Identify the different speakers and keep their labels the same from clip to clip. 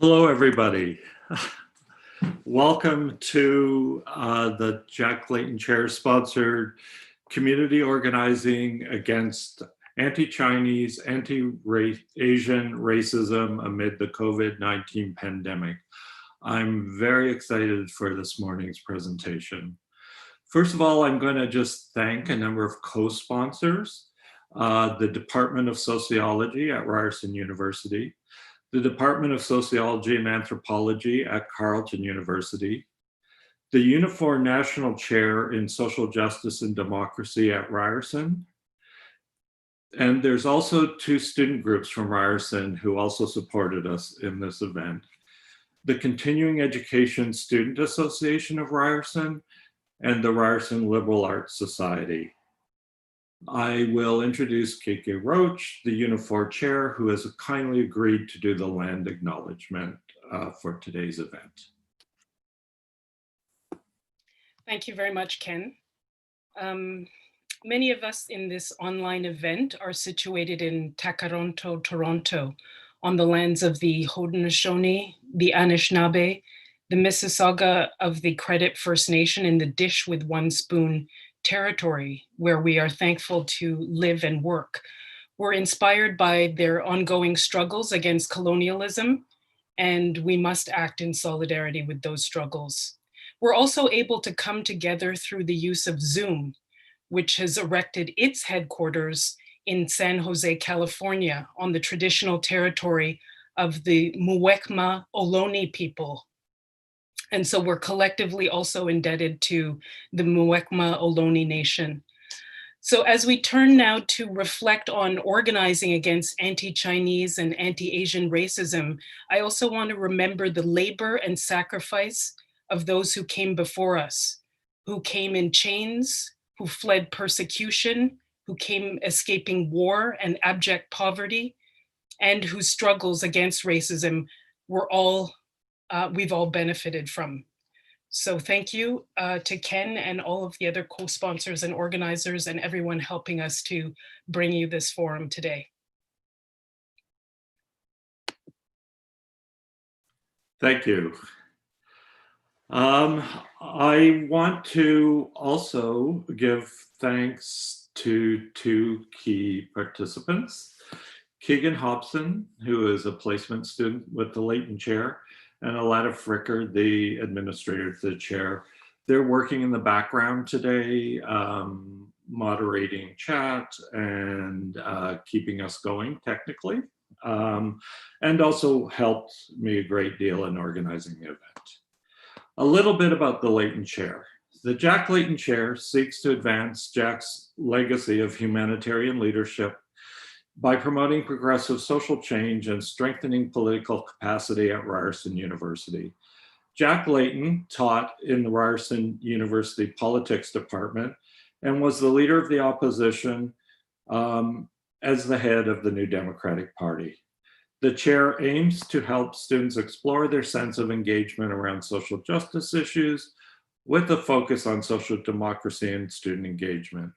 Speaker 1: Hello, everybody. Welcome to the Jack Layton Chair sponsored community organizing against anti-Chinese, anti-Asian racism amid the COVID-19 pandemic. I'm very excited for this morning's presentation. First of all, I'm going to just thank a number of co-sponsors, the Department of Sociology at Ryerson University, the Department of Sociology and Anthropology at Carleton University, the Unifor National Chair in Social Justice and Democracy at Ryerson, and there's also two student groups from Ryerson who also supported us in this event. The Continuing Education Student Association of Ryerson and the Ryerson Liberal Arts Society. I will introduce KK Roach, the Unifor chair, who has kindly agreed to do the land acknowledgement for today's event.
Speaker 2: Thank you very much, Ken. Many of us in this online event are situated in Takaronto, Toronto, on the lands of the Haudenosaunee, the Anishinaabe, the Mississauga of the Credit First Nation in the Dish with One Spoon territory, where we are thankful to live and work. We're inspired by their ongoing struggles against colonialism, and we must act in solidarity with those struggles. We're also able to come together through the use of Zoom, which has erected its headquarters in San Jose, California, on the traditional territory of the Muwekma Ohlone people. And so we're collectively also indebted to the Muwekma Ohlone Nation. So as we turn now to reflect on organizing against anti-Chinese and anti-Asian racism, I also want to remember the labor and sacrifice of those who came before us, who came in chains, who fled persecution, who came escaping war and abject poverty, and whose struggles against racism we've all benefited from. So thank you to Ken and all of the other co-sponsors and organizers and everyone helping us to bring you this forum today.
Speaker 1: Thank you. I want to also give thanks to two key participants, Keegan Hobson, who is a placement student with the Layton Chair, and Aletta Fricker, the administrator to the chair. They're working in the background today, moderating chat and keeping us going technically, and also helped me a great deal in organizing the event. A little bit about the Layton Chair. The Jack Layton Chair seeks to advance Jack's legacy of humanitarian leadership by promoting progressive social change and strengthening political capacity at Ryerson University. Jack Layton taught in the Ryerson University Politics Department and was the leader of the opposition as the head of the New Democratic Party. The chair aims to help students explore their sense of engagement around social justice issues with a focus on social democracy and student engagement.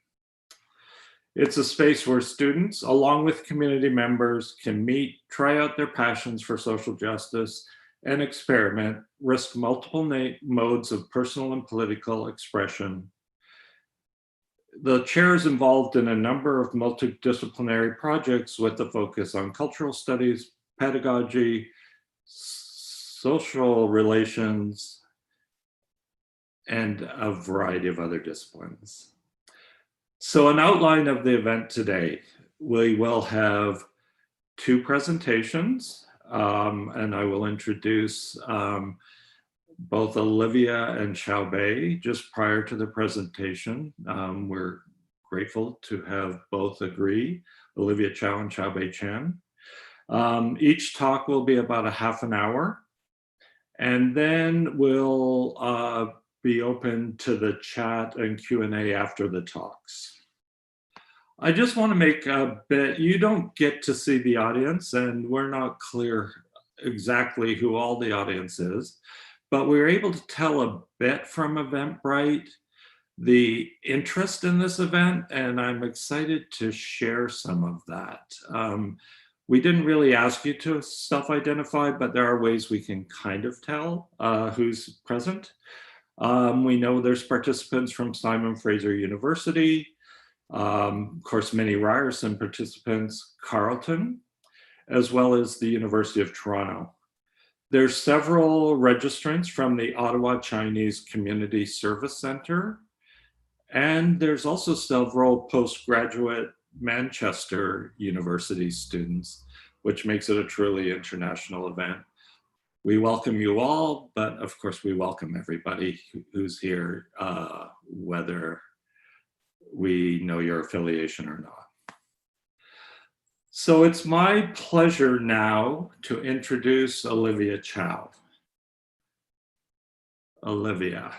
Speaker 1: It's a space where students, along with community members, can meet, try out their passions for social justice, and experiment, risk multiple modes of personal and political expression. The chair is involved in a number of multidisciplinary projects with a focus on cultural studies, pedagogy, social relations, and a variety of other disciplines. So an outline of the event today, we will have two presentations, and I will introduce both Olivia and Xiaobei just prior to the presentation. We're grateful to have both agree, Olivia Chow and Xiaobei Chen. Each talk will be about a half an hour, and then we'll be open to the chat and Q&A after the talks. I just want to make a bit, you don't get to see the audience and we're not clear exactly who all the audience is, but we were able to tell a bit from Eventbrite, the interest in this event, and I'm excited to share some of that. We didn't really ask you to self-identify, but there are ways we can kind of tell who's present. We know there's participants from Simon Fraser University, of course, many Ryerson participants, Carleton, as well as the University of Toronto. There's several registrants from the Ottawa Chinese Community Service Centre, and there's also several postgraduate Manchester University students, which makes it a truly international event. We welcome you all, but of course we welcome everybody who's here, whether we know your affiliation or not. So it's my pleasure now to introduce Olivia Chow. Olivia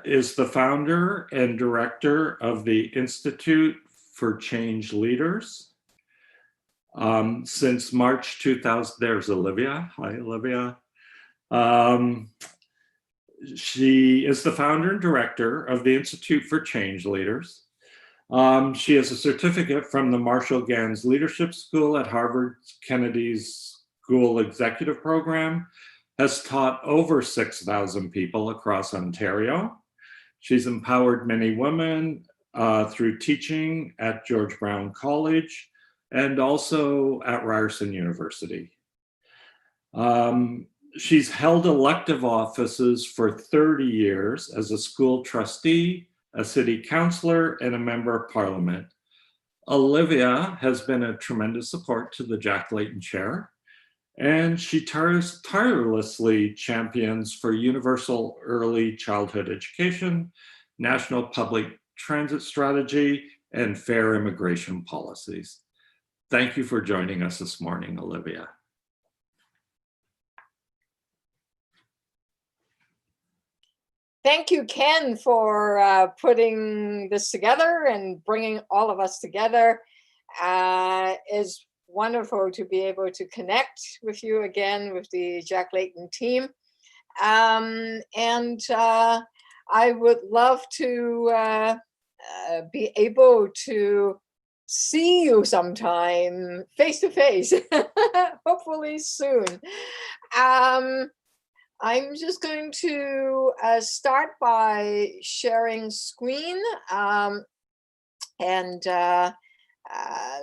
Speaker 1: is the founder and director of the Institute for Change Leaders. Since March 2000, there's Olivia. Hi, Olivia. She is the founder and director of the Institute for Change Leaders. She has a certificate from the Marshall Gans Leadership School at Harvard Kennedy's School Executive Program, has taught over 6,000 people across Ontario. She's empowered many women through teaching at George Brown College and also at Ryerson University. She's held elective offices for 30 years as a school trustee, a city councillor, and a member of parliament. Olivia has been a tremendous support to the Jack Layton Chair, and she tirelessly champions for universal early childhood education, national public transit strategy, and fair immigration policies. Thank you for joining us this morning, Olivia.
Speaker 3: Thank you, Ken, for putting this together and bringing all of us together. It's wonderful to be able to connect with you again with the Jack Layton team. I would love to be able to see you sometime face to face, hopefully soon. I'm just going to start by sharing screen,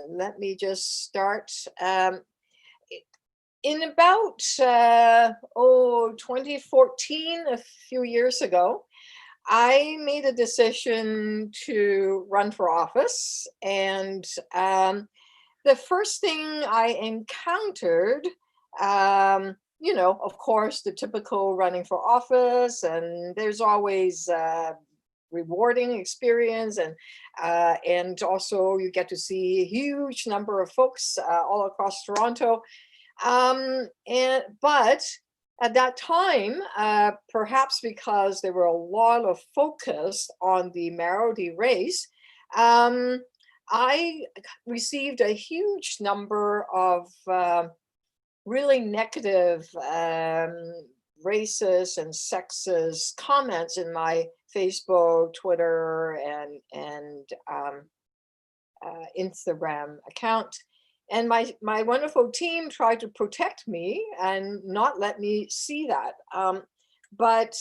Speaker 3: let me just start. In about 2014, a few years ago, I made a decision to run for office, and the first thing I encountered, you know, of course, the typical running for office, and there's always rewarding experience, and also you get to see a huge number of folks all across Toronto. But at that time, perhaps because there were a lot of focus on the minority race, I received a huge number of really negative, racist and sexist comments in my Facebook, Twitter, and Instagram account. And my wonderful team tried to protect me and not let me see that. But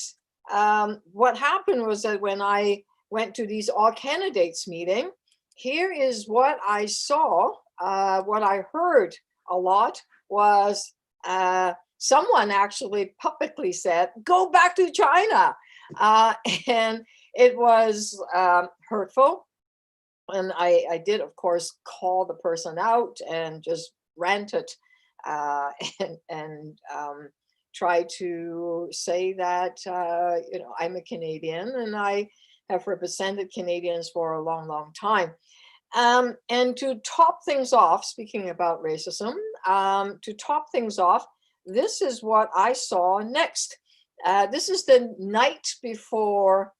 Speaker 3: what happened was that when I went to these all candidates meeting, here is what I saw, what I heard a lot was someone actually publicly said, "Go back to China." And it was hurtful. And I did, of course, call the person out and just ranted and try to say that, you know, I'm a Canadian and I have represented Canadians for a long, long time. And to top things off, speaking about racism, to top things off, this is what I saw next. This is the night before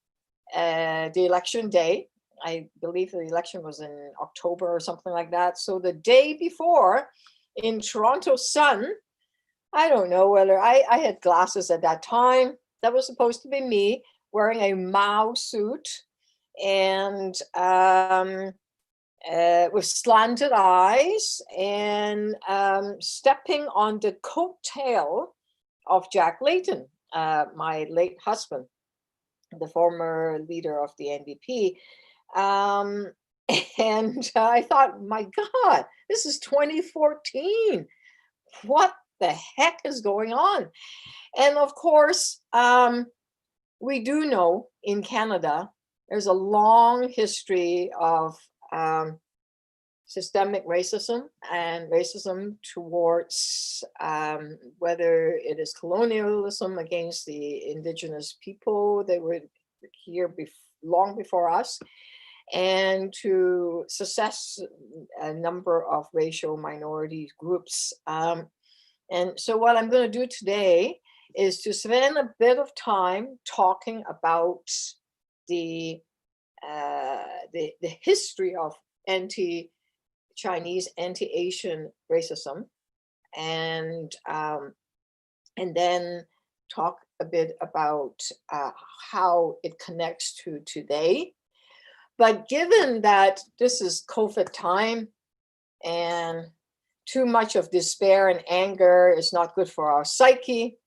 Speaker 3: the election day. I believe the election was in October or something like that. So the day before, in Toronto sun, I don't know whether I had glasses at that time. That was supposed to be me wearing a Mao suit and with slanted eyes and stepping on the coattail of Jack Layton, my late husband, the former leader of the NDP. And I thought, my God, this is 2014. What the heck is going on? And of course, we do know in Canada, there's a long history of systemic racism and racism towards whether it is colonialism against the Indigenous people. They were here long before us, and to suppress a number of racial minority groups. And so what I'm going to do today is to spend a bit of time talking about the history of anti-Chinese, anti-Asian racism, and then talk a bit about how it connects to today. But given that this is COVID time and too much of despair and anger is not good for our psyche,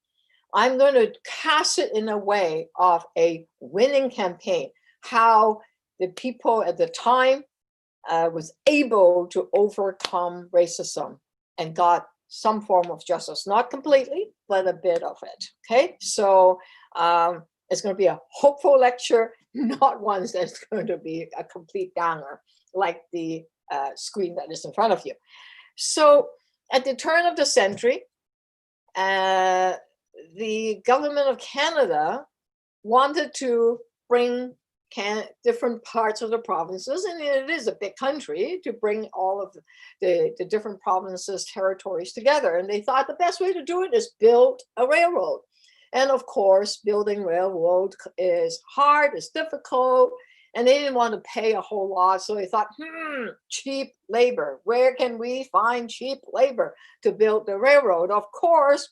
Speaker 3: I'm going to cast it in a way of a winning campaign, how the people at the time was able to overcome racism and got some form of justice, not completely, but a bit of it. Okay, so it's going to be a hopeful lecture, not one that's going to be a complete downer like the screen that is in front of you. So at the turn of the century, the government of Canada wanted to bring different parts of the provinces, and it is a big country, to bring all of the different provinces, territories together. And they thought the best way to do it is build a railroad. And of course, building railroad is hard, it's difficult, and they didn't want to pay a whole lot. So they thought, cheap labor. Where can we find cheap labor to build the railroad? Of course,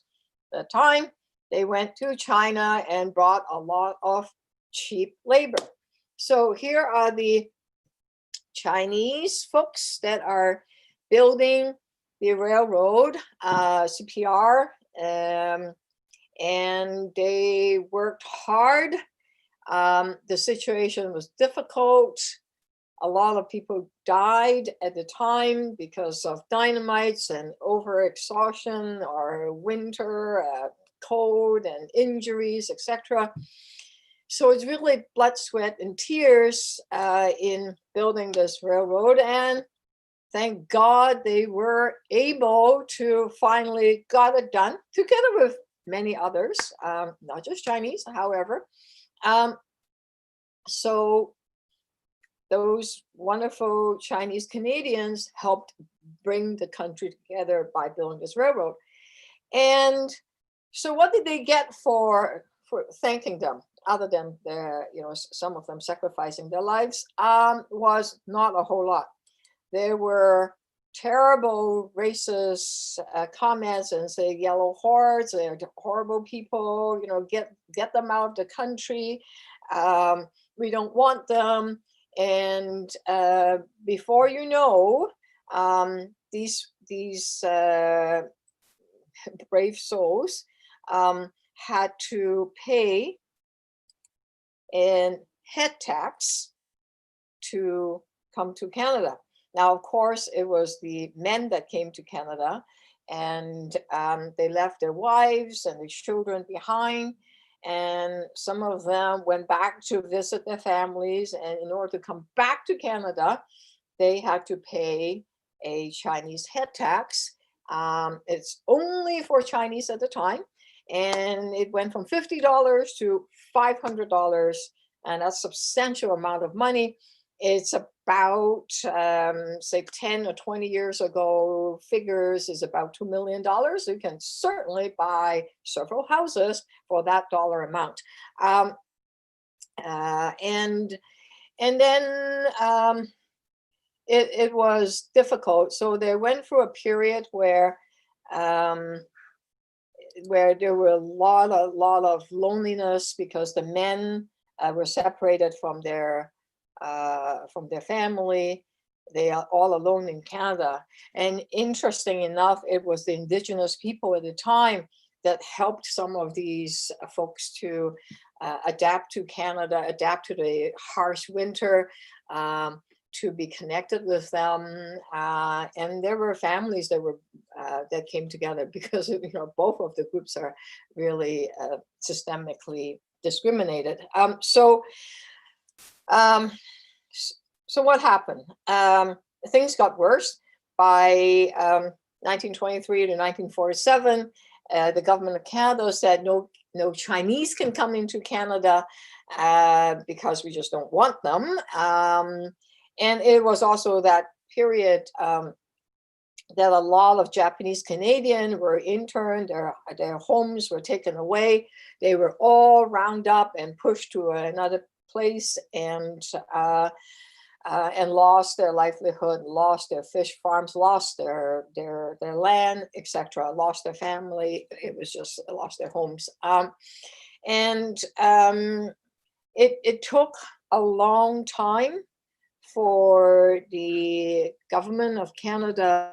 Speaker 3: at the time, they went to China and brought a lot of cheap labor. So here are the Chinese folks that are building the railroad, CPR, and they worked hard. The situation was difficult. A lot of people died at the time because of dynamites and overexhaustion or winter, cold and injuries, etc. So it's really blood, sweat, and tears in building this railroad. And thank God they were able to finally got it done together with many others, not just Chinese, however. So those wonderful Chinese Canadians helped bring the country together by building this railroad. And so what did they get for thanking them, other than their, some of them sacrificing their lives? Was not a whole lot. There were terrible racist comments and say yellow hordes, they're horrible people, get them out of the country. We don't want them. And before you know, these brave souls had to pay a head tax to come to Canada. Now, of course, it was the men that came to Canada, and they left their wives and their children behind. And some of them went back to visit their families. And in order to come back to Canada, they had to pay a Chinese head tax. It's only for Chinese at the time. And it went from $50 to $500. And that's a substantial amount of money. It's about, say, 10 or 20 years ago, figures is about $2 million. You can certainly buy several houses for that dollar amount. And then it was difficult. So they went through a period where there were a lot of loneliness because the men were separated from their family. They are all alone in Canada. And interesting enough, it was the Indigenous people at the time that helped some of these folks to adapt to Canada, adapt to the harsh winter, to be connected with them. And there were families that were that came together because both of the groups are really systemically discriminated. So what happened? Things got worse. By 1923 to 1947, the government of Canada said no Chinese can come into Canada because we just don't want them. And it was also that period that a lot of Japanese Canadian were interned, their homes were taken away. They were all rounded up and pushed to another place and lost their livelihood, lost their fish farms, lost their land, etc., lost their family. It was just lost their homes. It took a long time for the government of Canada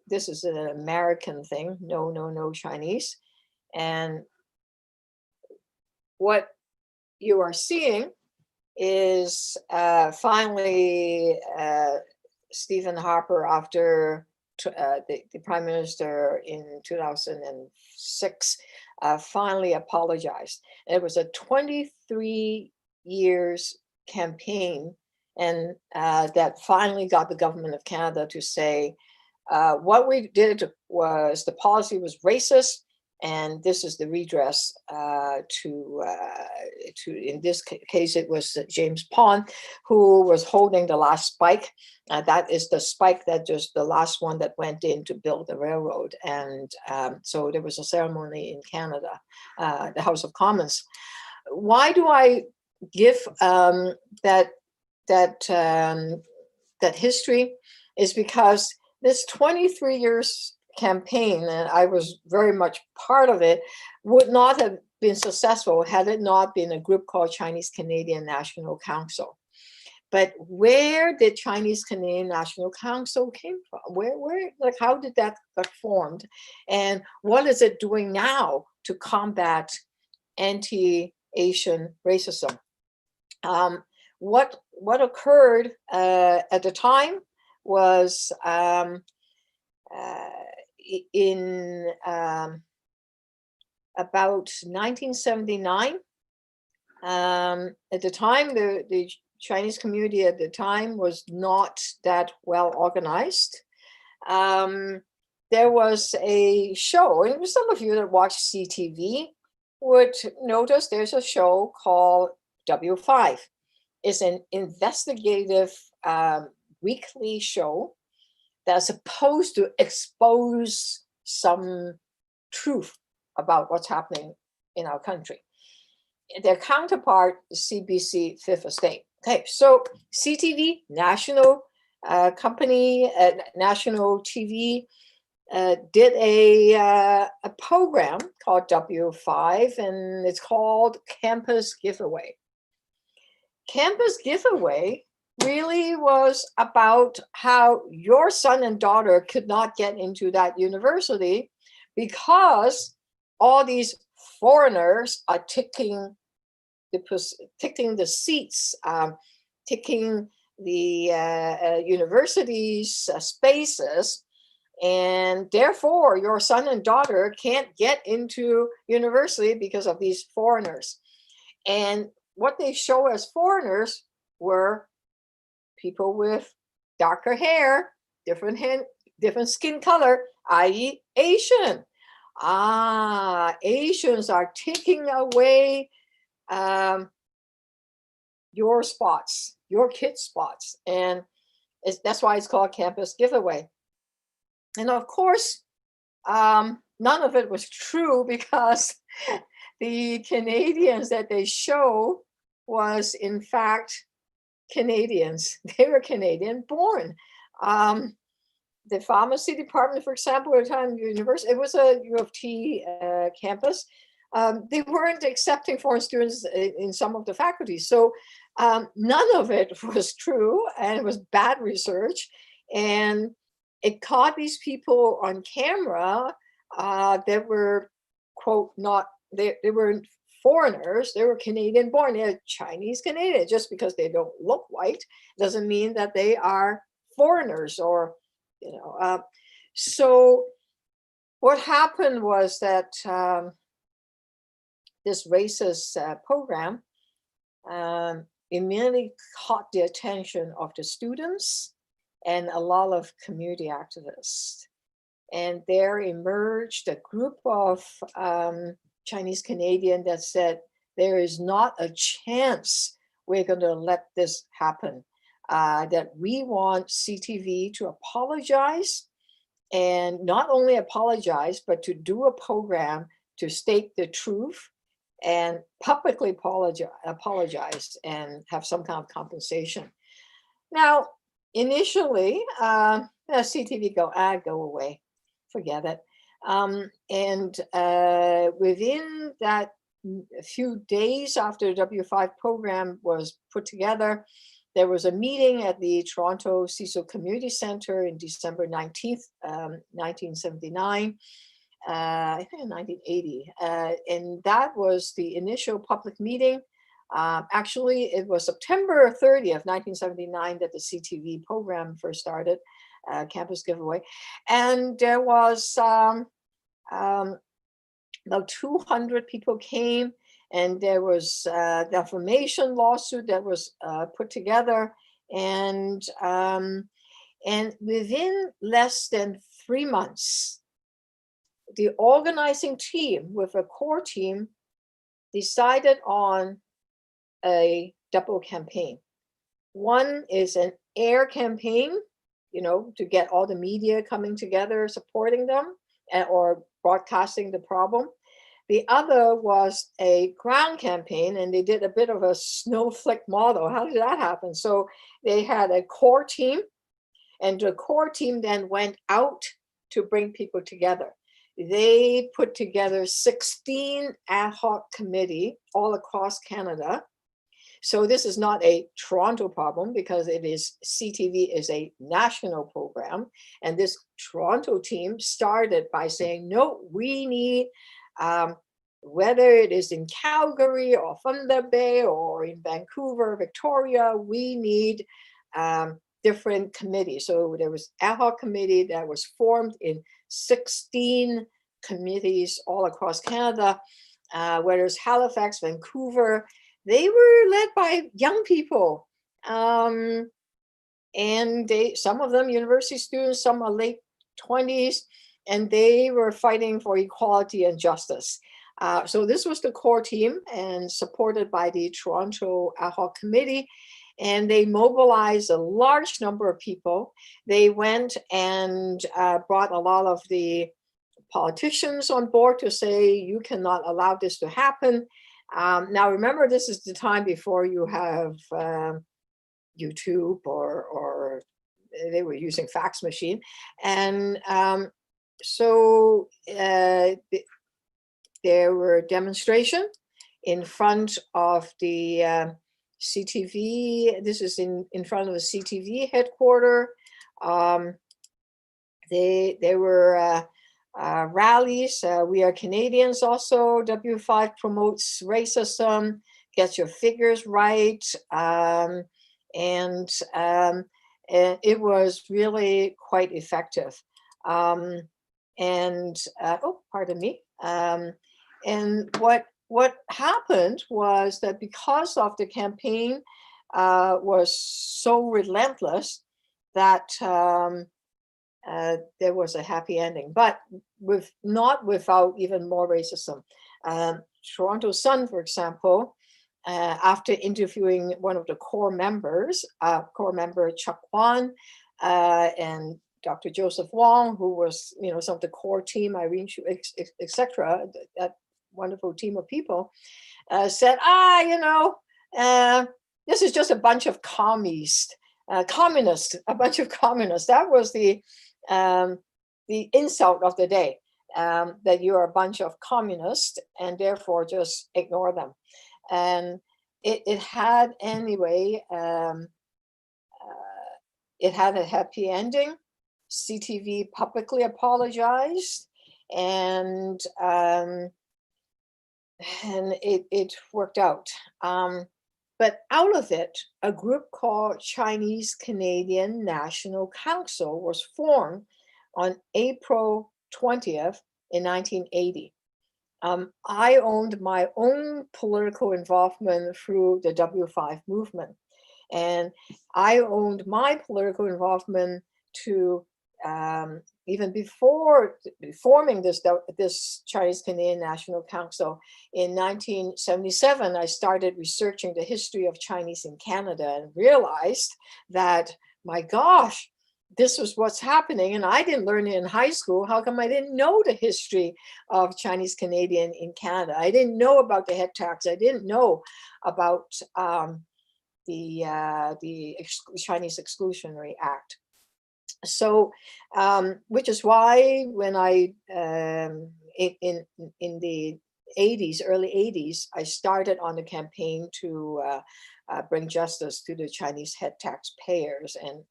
Speaker 3: this is an American thing, no Chinese. And what you are seeing is finally Stephen Harper, after the Prime Minister in 2006, finally apologized. And it was a 23 years campaign, and that finally got the government of Canada to say, what we did was, the policy was racist, and this is the redress to in this case, it was James Pond, who was holding the last spike. That is the spike that just the last one that went in to build the railroad. And so there was a ceremony in Canada, the House of Commons. Why do I give that history? Is because this 23 years campaign, and I was very much part of it, would not have been successful had it not been a group called ChineseCanadian National Council. But where did ChineseCanadian National Council came from? Where, like, how did that get formed? And what is it doing now to combat anti-Asian racism? What occurred at the time was in about 1979. At the time, the Chinese community at the time was not that well organized. There was a show, and some of you that watch CTV would notice there's a show called W5. It's an investigative weekly show that's supposed to expose some truth about what's happening in our country. Their counterpart is CBC Fifth Estate. Okay, so CTV, national company, national TV, did a program called W5, and it's called Campus Giveaway. Campus Giveaway really was about how your son and daughter could not get into that university because all these foreigners are taking the seats, taking the university's spaces, and therefore your son and daughter can't get into university because of these foreigners. And what they show as foreigners were people with darker hair, different skin color, i.e. Asian. Asians are taking away your spots, your kids' spots. And that's why it's called Campus Giveaway. And of course, none of it was true because the Canadians that they show was in fact Canadians. They were Canadian born. the pharmacy department, for example, at the time university, it was a U of T campus. They weren't accepting foreign students in some of the faculties. So none of it was true, and it was bad research. And it caught these people on camera that were, quote, they weren't foreigners, they were Canadian born, they're Chinese Canadian. Just because they don't look white doesn't mean that they are foreigners or, so what happened was that this racist program immediately caught the attention of the students and a lot of community activists. And there emerged a group of Chinese Canadian that said, there is not a chance we're going to let this happen, that we want CTV to apologize, and not only apologize, but to do a program to state the truth and publicly apologize and have some kind of compensation. Now, initially, CTV go away, forget it. And within that a few days after the W5 program was put together, there was a meeting at the Toronto Cecil Community Centre in December 19th, 1979. I think in 1980, and that was the initial public meeting. Actually, it was September 30th, 1979 that the CTV program first started, campus giveaway. And there was about 200 people came, and there was a defamation lawsuit that was put together. And within less than 3 months, the organizing team with a core team decided on a double campaign. One is an air campaign, to get all the media coming together, supporting them or broadcasting the problem. The other was a ground campaign, and they did a bit of a snowflake model. How did that happen? So they had a core team, and the core team then went out to bring people together. They put together 16 ad hoc committee all across Canada. So this is not a Toronto problem, because CTV is a national program. And this Toronto team started by saying, no, we need, whether it is in Calgary or Thunder Bay or in Vancouver, Victoria, we need different committees. So there was ad hoc committee that was formed in 16 committees all across Canada, whether it's Halifax, Vancouver. They were led by young people, and some of them university students, some are late 20s, and they were fighting for equality and justice. So this was the core team, and supported by the Toronto ad hoc committee. And they mobilized a large number of people. They went and brought a lot of the politicians on board to say, you cannot allow this to happen. Now, remember, this is the time before you have YouTube or they were using fax machine. And so there were demonstrations in front of the CTV. This is in front of the CTV headquarters. There were rallies. We Are Canadians also. W5 promotes racism, gets your figures right. And it was really quite effective. Oh, pardon me. And what happened was that because of the campaign was so relentless, that there was a happy ending, but not without even more racism. Toronto Sun, for example, after interviewing one of the core member Chuck Kwan, and Dr. Joseph Wong, who was, some of the core team, Irene Chu, etc., that wonderful team of people, said, this is just a bunch of communists, a bunch of communists. That was the the insult of the day, that you're a bunch of communists and therefore just ignore them. And it had anyway, it had a happy ending. CTV publicly apologized, and it worked out. But out of it, a group called Chinese-Canadian National Council was formed on April 20th in 1980. I owned my own political involvement through the W5 movement. And I owned my political involvement to even before forming this Chinese-Canadian National Council. In 1977, I started researching the history of Chinese in Canada and realized that, my gosh, this was what's happening. And I didn't learn it in high school. How come I didn't know the history of Chinese-Canadian in Canada? I didn't know about the head tax. I didn't know about the Chinese Exclusionary Act. So, which is why when I, in the 80s, early 80s, I started on the campaign to bring justice to the Chinese head taxpayers. And,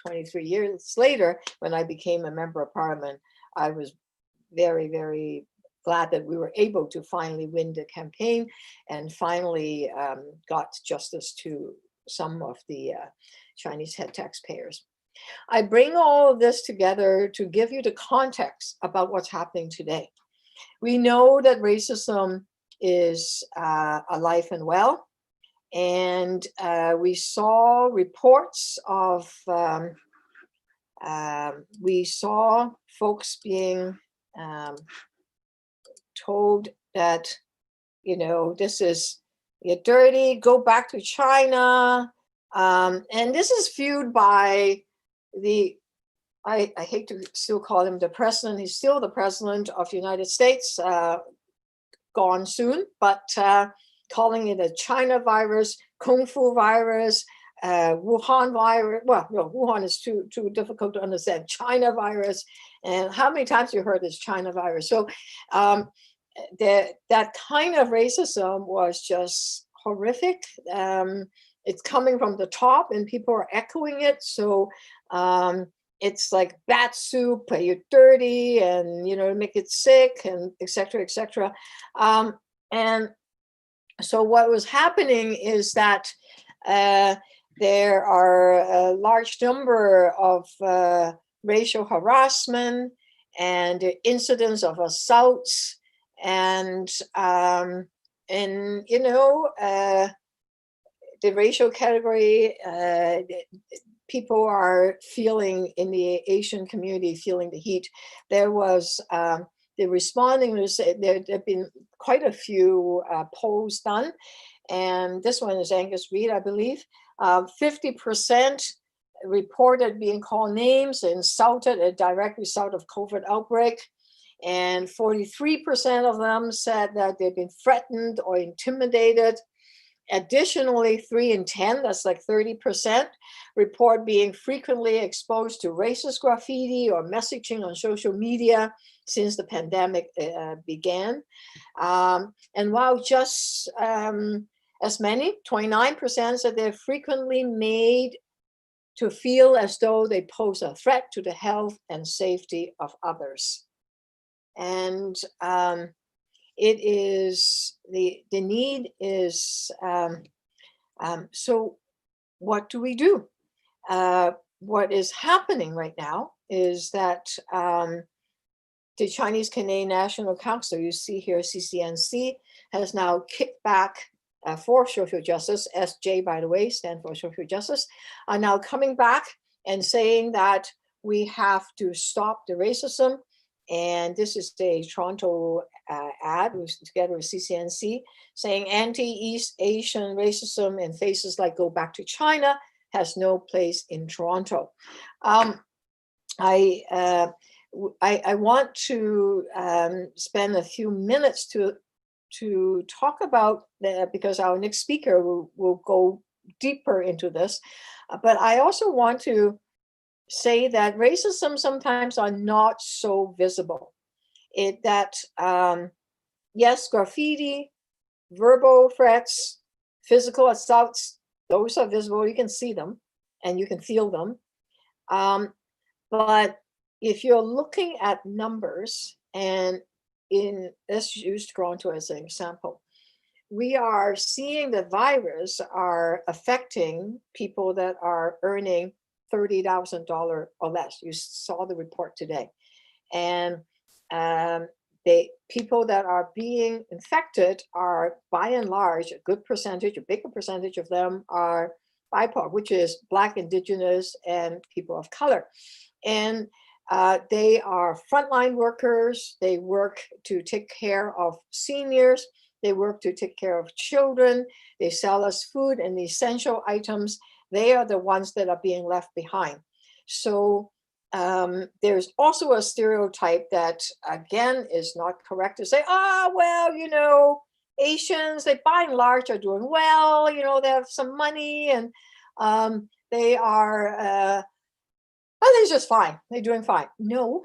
Speaker 3: 23 years later, when I became a member of parliament, I was very, very glad that we were able to finally win the campaign and finally got justice to some of the Chinese head taxpayers. I bring all of this together to give you the context about what's happening today. We know that racism is alive and well, and we saw reports of, we saw folks being told that, this is, you're dirty, go back to China. And this is viewed by I hate to still call him the president. He's still the president of the United States, gone soon, but calling it a China virus, Kung Fu virus, Wuhan virus. Well, no, Wuhan is too difficult to understand. China virus. And how many times you heard this China virus? So that kind of racism was just horrific. It's coming from the top and people are echoing it. So it's like bat soup, you're dirty and, make it sick and et cetera, et cetera. And so what was happening is that there are a large number of racial harassment and incidents of assaults and the racial category, people are feeling in the Asian community, feeling the heat. There was, the responding, there have been quite a few polls done. And this one is Angus Reid, I believe. 50% reported being called names, insulted, a direct result of COVID outbreak. And 43% of them said that they've been threatened or intimidated. Additionally, 3 in 10, that's like 30%, report being frequently exposed to racist graffiti or messaging on social media since the pandemic began. And while just as many, 29%, said they're frequently made to feel as though they pose a threat to the health and safety of others. And it is, the need is, so what do we do? What is happening right now is that the Chinese-Canadian National Council, you see here CCNC, has now kicked back for social justice, SJ, by the way, stand for social justice, are now coming back and saying that we have to stop the racism. And this is the Toronto ad together with CCNC saying anti-East Asian racism in faces like Go Back to China has no place in Toronto. I want to spend a few minutes to talk about that because our next speaker will go deeper into this. But I also want to say that racism sometimes are not so visible. Yes, graffiti, verbal threats, physical assaults, those are visible. You can see them and you can feel them. But if you're looking at numbers, and let's use Toronto as an example, we are seeing the virus are affecting people that are earning $30,000 or less. You saw the report today. And people that are being infected are, by and large, a good percentage, a bigger percentage of them are BIPOC, which is Black, Indigenous, and people of color. And they are frontline workers. They work to take care of seniors. They work to take care of children. They sell us food and essential items. They are the ones that are being left behind. So there's also a stereotype that, again, is not correct to say, Asians, they by and large are doing well, they have some money and they are, they're just fine. They're doing fine. No,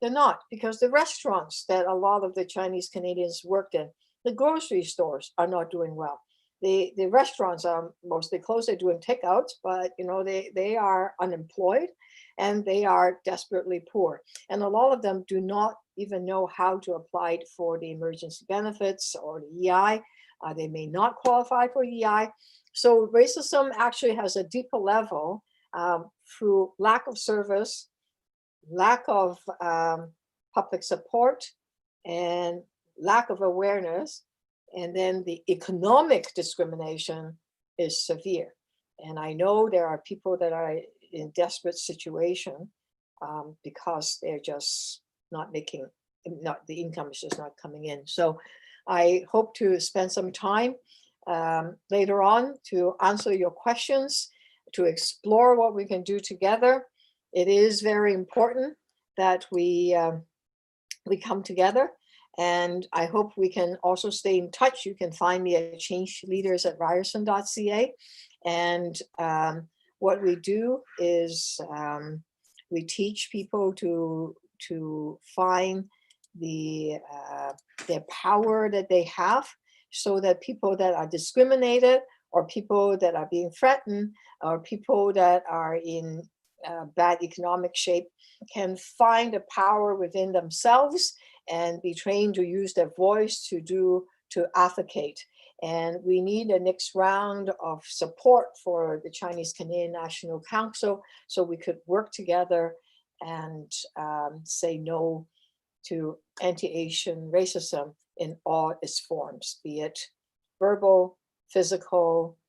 Speaker 3: they're not, because the restaurants that a lot of the Chinese Canadians worked in, the grocery stores are not doing well. The restaurants are mostly closed. They're doing takeouts, but they are unemployed and they are desperately poor. And a lot of them do not even know how to apply for the emergency benefits or the EI. They may not qualify for EI. So racism actually has a deeper level through lack of service, lack of public support, and lack of awareness. And then the economic discrimination is severe. And I know there are people that are in desperate situation because they're just the income is just not coming in. So I hope to spend some time later on to answer your questions, to explore what we can do together. It is very important that we come together. And I hope we can also stay in touch. You can find me at changeleaders@ryerson.ca. And what we do is we teach people to find their power that they have, so that people that are discriminated, or people that are being threatened, or people that are in bad economic shape can find a power within themselves and be trained to use their voice to advocate. And we need a next round of support for the Chinese-Canadian National Council, so we could work together and say no to anti-Asian racism in all its forms, be it verbal, physical,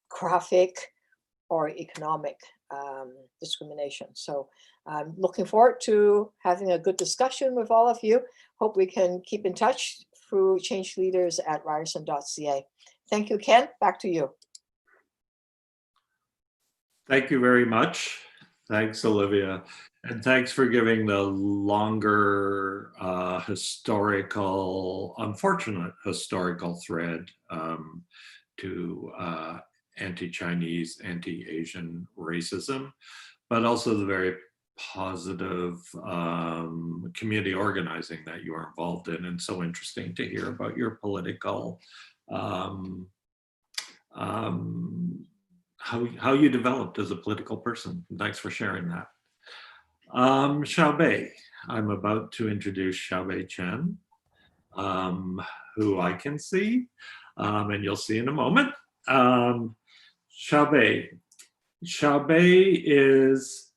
Speaker 3: graphic, or economic discrimination. So I'm looking forward to having a good discussion with all of you. Hope we can keep in touch through changeleaders@ryerson.ca. Thank you, Ken. Back to you.
Speaker 1: Thank you very much. Thanks, Olivia. And thanks for giving the longer unfortunate historical thread to anti-Chinese, anti-Asian racism, but also the very positive community organizing that you are involved in. And so interesting to hear about your political, how you developed as a political person. Thanks for sharing that. Xiaobei, I'm about to introduce Xiaobei Chen, who I can see, and you'll see in a moment. Xiaobei is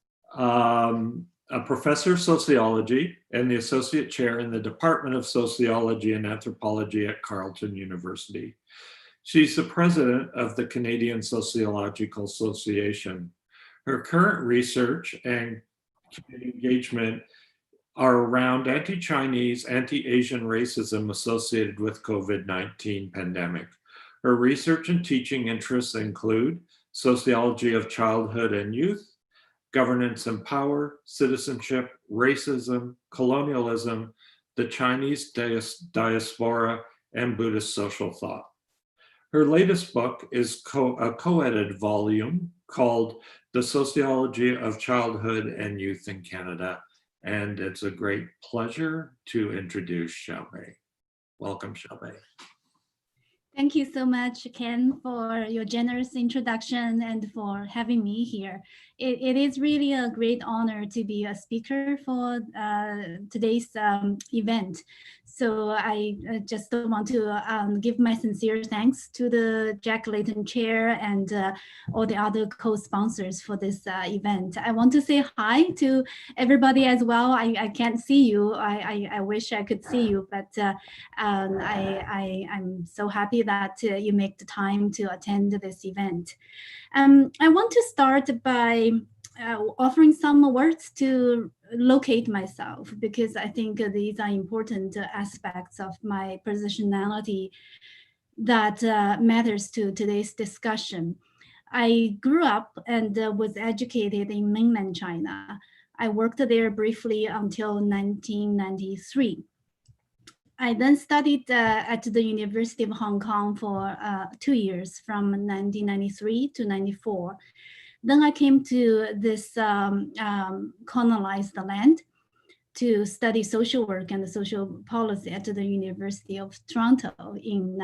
Speaker 1: a professor of sociology and the associate chair in the Department of Sociology and Anthropology at Carleton University. She's the president of the Canadian Sociological Association. Her current research and engagement are around anti-Chinese, anti-Asian racism associated with COVID-19 pandemic. Her research and teaching interests include sociology of childhood and youth, governance and power, citizenship, racism, colonialism, the Chinese diaspora, and Buddhist social thought. Her latest book is a co-edited volume called The Sociology of Childhood and Youth in Canada. And it's a great pleasure to introduce Xiaobei. Welcome, Xiaobei.
Speaker 4: Thank you so much, Ken, for your generous introduction and for having me here. It is really a great honor to be a speaker for today's event. So I just want to give my sincere thanks to the Jack Layton Chair and all the other co-sponsors for this event. I want to say hi to everybody as well. I can't see you. I wish I could see you, but I'm so happy that you make the time to attend this event. I want to start by offering some words to locate myself, because I think these are important aspects of my positionality that matters to today's discussion. I grew up and was educated in mainland China. I worked there briefly until 1993. I then studied at the University of Hong Kong for 2 years, from 1993 to 94. Then I came to this colonized land to study social work and social policy at the University of Toronto in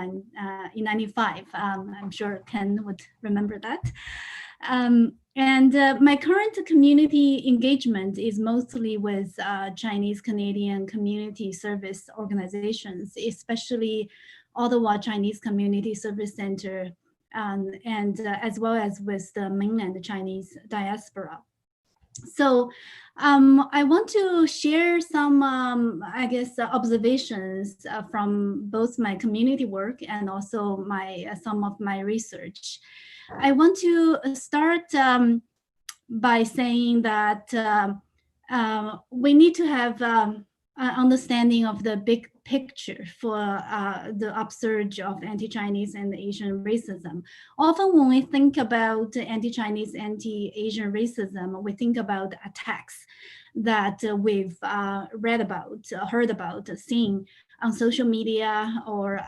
Speaker 4: 95. I'm sure Ken would remember that. My current community engagement is mostly with Chinese-Canadian community service organizations, especially Ottawa Chinese Community Service Center, and as well as with the mainland Chinese diaspora. So I want to share some, I guess, observations from both my community work and also some of my research. I want to start by saying that we need to have an understanding of the big picture for the upsurge of anti-Chinese and Asian racism. Often when we think about anti-Chinese, anti-Asian racism, we think about attacks that we've read about, heard about, seen on social media, or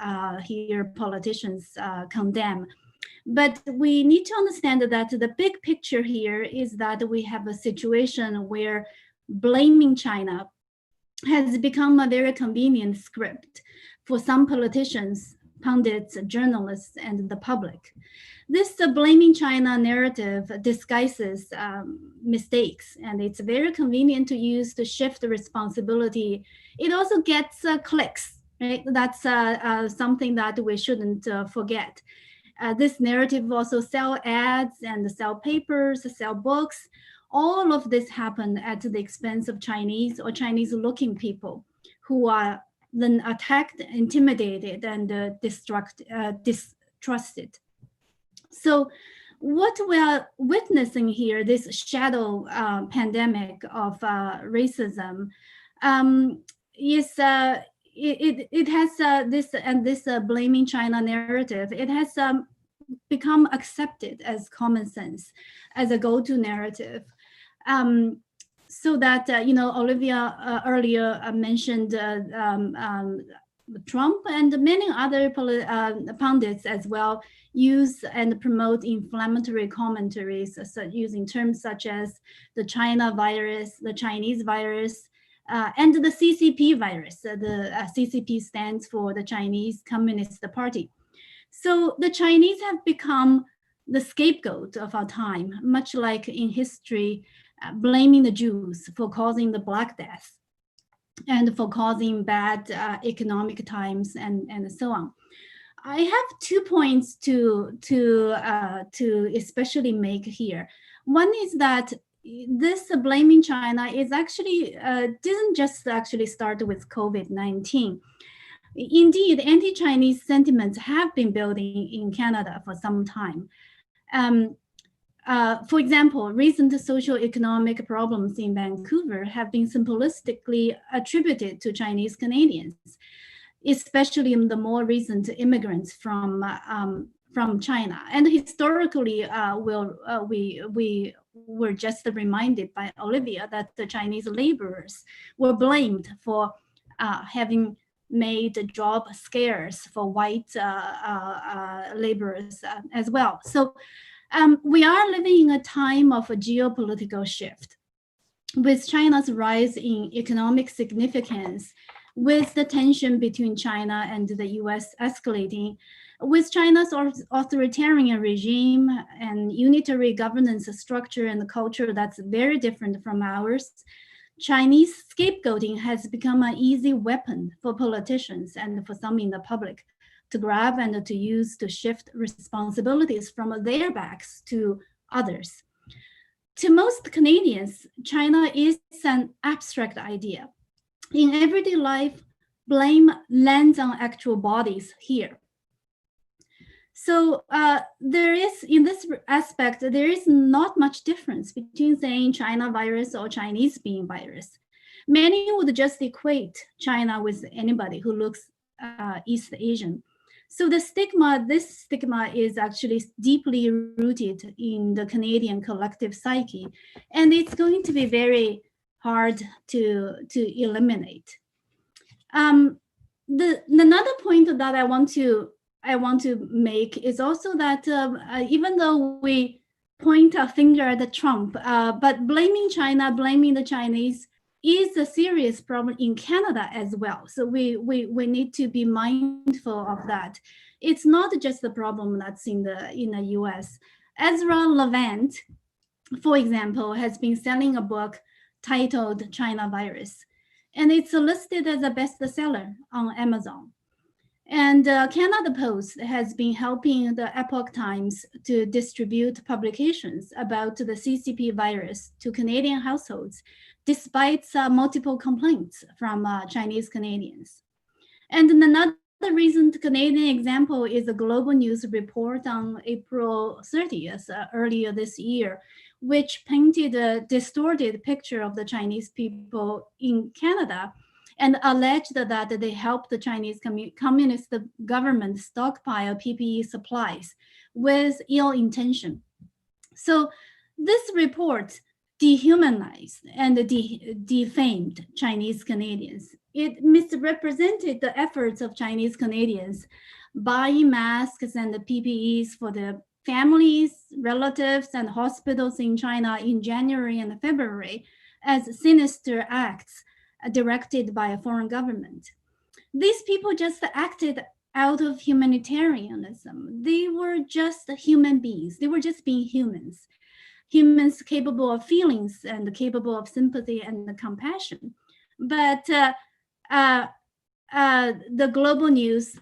Speaker 4: hear politicians condemn. But we need to understand that the big picture here is that we have a situation where blaming China has become a very convenient script for some politicians, pundits, journalists, and the public. This blaming China narrative disguises mistakes, and it's very convenient to use to shift the responsibility. It also gets clicks, right? That's something that we shouldn't forget. This narrative also sell ads and sell papers, sell books. All of this happened at the expense of Chinese or Chinese-looking people who are then attacked, intimidated, and distrusted. So what we are witnessing here, this shadow pandemic of racism, is it has this blaming China narrative. It has become accepted as common sense, as a go-to narrative. So that, Olivia earlier mentioned Trump and many other pundits as well use and promote inflammatory commentaries, using terms such as the China virus, the Chinese virus, and the CCP virus. The CCP stands for the Chinese Communist Party. So the Chinese have become the scapegoat of our time, much like in history, blaming the Jews for causing the Black Death and for causing bad economic times and so on. I have 2 points to especially make here. One is that this blaming China is actually didn't just actually start with COVID-19. Indeed, anti-Chinese sentiments have been building in Canada for some time. For example, recent socio-economic problems in Vancouver have been simplistically attributed to Chinese Canadians, especially in the more recent immigrants from China. And historically, we were just reminded by Olivia that the Chinese laborers were blamed for having made the job scarce for white laborers as well. So We are living in a time of a geopolitical shift. With China's rise in economic significance, with the tension between China and the US escalating, with China's authoritarian regime and unitary governance structure and culture that's very different from ours, Chinese scapegoating has become an easy weapon for politicians and for some in the public to grab and to use to shift responsibilities from their backs to others. To most Canadians, China is an abstract idea. In everyday life, blame lands on actual bodies here. So there is, in this aspect, there is not much difference between saying China virus or Chinese being virus. Many would just equate China with anybody who looks East Asian. So this stigma is actually deeply rooted in the Canadian collective psyche, and it's going to be very hard to eliminate. Another point that I want to make is also that even though we point a finger at Trump, but blaming China, blaming the Chinese is a serious problem in Canada as well. So we need to be mindful of that. It's not just the problem that's in the US. Ezra Levant, for example, has been selling a book titled China Virus, and it's listed as a bestseller on Amazon. And Canada Post has been helping the Epoch Times to distribute publications about the CCP virus to Canadian households, despite multiple complaints from Chinese Canadians. And another recent Canadian example is a Global News report on April 30th, earlier this year, which painted a distorted picture of the Chinese people in Canada and alleged that they helped the Chinese communist government stockpile PPE supplies with ill intention. So this report dehumanized and defamed Chinese Canadians. It misrepresented the efforts of Chinese Canadians buying masks and the PPEs for the families, relatives, and hospitals in China in January and February as sinister acts directed by a foreign government. These people just acted out of humanitarianism. They were just human beings. They were just being humans. Humans capable of feelings and capable of sympathy and compassion. But the Global News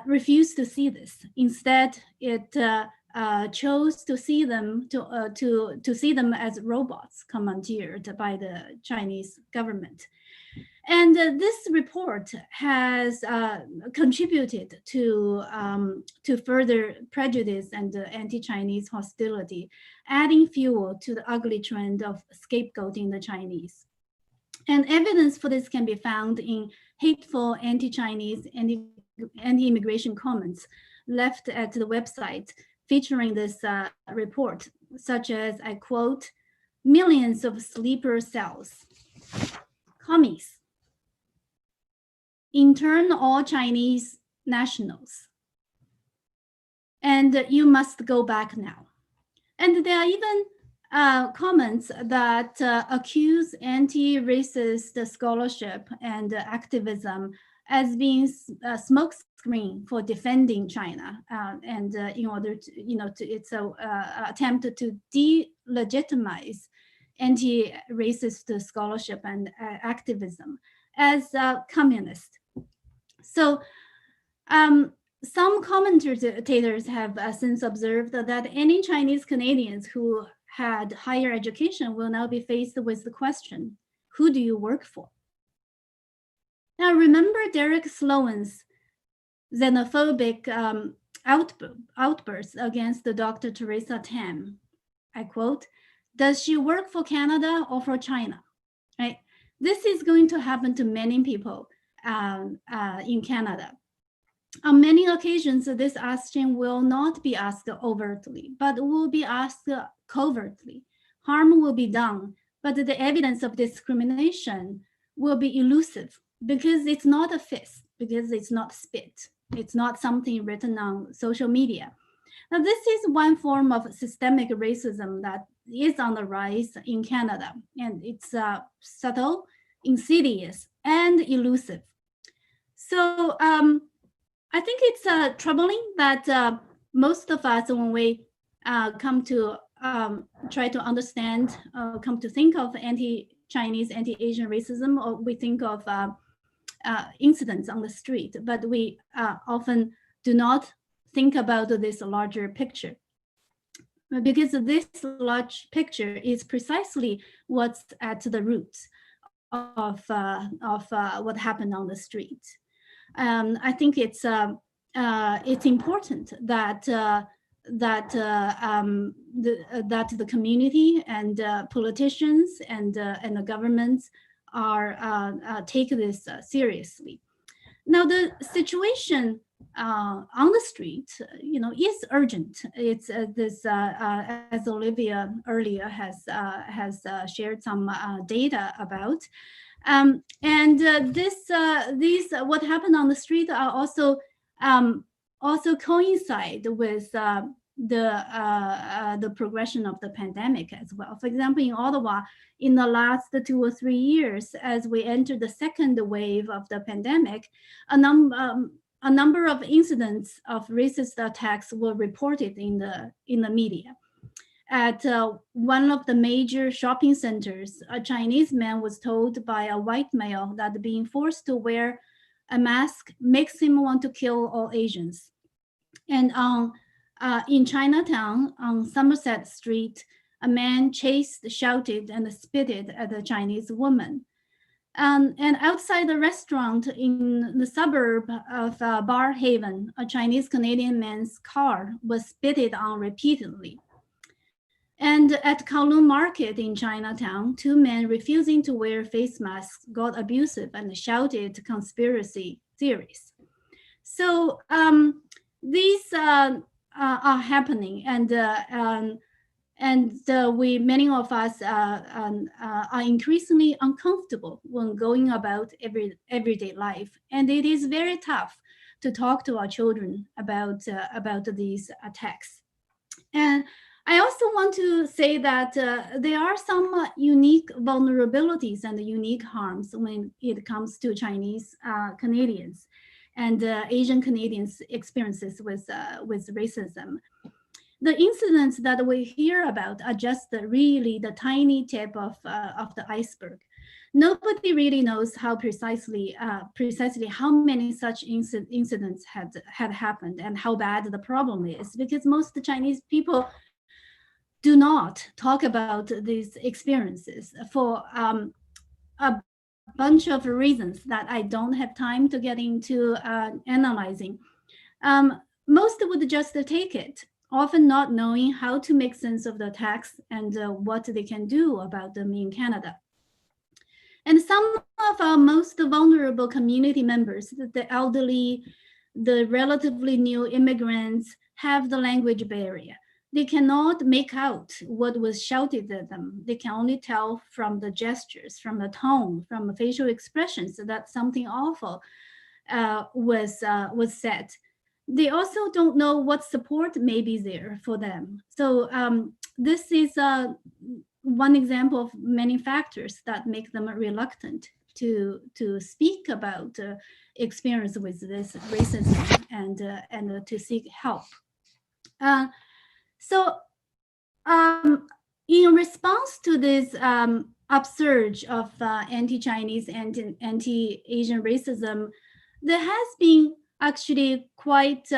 Speaker 4: refused to see this. Instead, it chose to see them to see them as robots commandeered by the Chinese government. And this report has contributed to further prejudice and anti-Chinese hostility, adding fuel to the ugly trend of scapegoating the Chinese. And evidence for this can be found in hateful anti-Chinese, anti-immigration comments left at the website featuring this report, such as, I quote, "millions of sleeper cells, commies, intern all Chinese nationals, and you must go back now." And there are even comments that accuse anti-racist scholarship and activism as being a smokescreen for defending China, and in order to, it's an attempt to delegitimize anti-racist scholarship and activism as communist. So some commentators have since observed that any Chinese Canadians who had higher education will now be faced with the question, who do you work for? Now, remember Derek Sloan's xenophobic outbursts against Dr. Teresa Tam. I quote, "Does she work for Canada or for China?" Right? This is going to happen to many people in Canada. On many occasions, this question will not be asked overtly, but will be asked covertly. Harm will be done, but the evidence of discrimination will be elusive because it's not a fist, because it's not spit. It's not something written on social media. Now, this is one form of systemic racism that is on the rise in Canada, and it's subtle, insidious, and elusive. So I think it's troubling that most of us, when we come to try to understand, come to think of anti-Chinese, anti-Asian racism, or we think of incidents on the street, but we often do not think about this larger picture. Because this large picture is precisely what's at the roots of what happened on the street. I think it's important that that the community and politicians and the governments are take this seriously. Now, the situation on the street, is urgent. It's this, as Olivia earlier has shared some data about, and these what happened on the street are also coincide with the progression of the pandemic as well. For example, in Ottawa, in the last 2 or 3 years, as we entered the second wave of the pandemic, a number of incidents of racist attacks were reported in the media. At one of the major shopping centers, a Chinese man was told by a white male that being forced to wear a mask makes him want to kill all Asians. And in Chinatown, on Somerset Street, a man chased, shouted, and spitted at a Chinese woman. And outside the restaurant in the suburb of Barhaven, a ChineseCanadian man's car was spitted on repeatedly. And at Kowloon Market in Chinatown, 2 men refusing to wear face masks got abusive and shouted conspiracy theories. So these are happening, and many of us are increasingly uncomfortable when going about everyday life, and it is very tough to talk to our children about these attacks. And I also want to say that there are some unique vulnerabilities and unique harms when it comes to Chinese Canadians and Asian Canadians' experiences with racism. The incidents that we hear about are just really the tiny tip of the iceberg. Nobody really knows how precisely how many such incidents had happened and how bad the problem is, because most Chinese people do not talk about these experiences for a bunch of reasons that I don't have time to get into analyzing. Most would just take it, often not knowing how to make sense of the attacks and what they can do about them in Canada. And some of our most vulnerable community members, the elderly, the relatively new immigrants, have the language barrier. They cannot make out what was shouted at them. They can only tell from the gestures, from the tone, from the facial expressions that something awful was said. They also don't know what support may be there for them. So this is one example of many factors that make them reluctant to speak about experience with this racism and to seek help. So in response to this upsurge of anti-Chinese and anti-Asian racism, there has been actually quite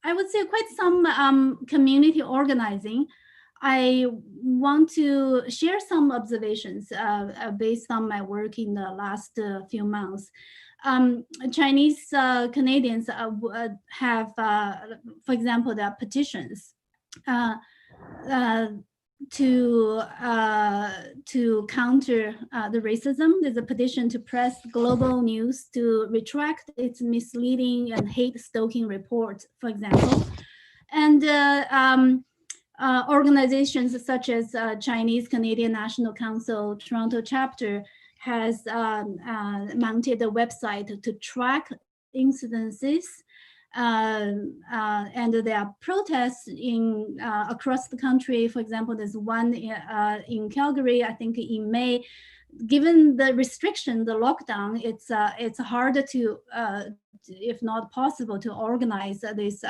Speaker 4: I would say quite some community organizing. I want to share some observations based on my work in the last few months. Chinese Canadians have, for example, the petitions to counter the racism. There's a petition to press Global News to retract its misleading and hate-stoking report, for example. And organizations such as ChineseCanadian National Council Toronto chapter has mounted a website to track incidences And there are protests in across the country. For example, there's one in Calgary, I think in May. Given the restriction, the lockdown, it's harder to, if not possible, to organize these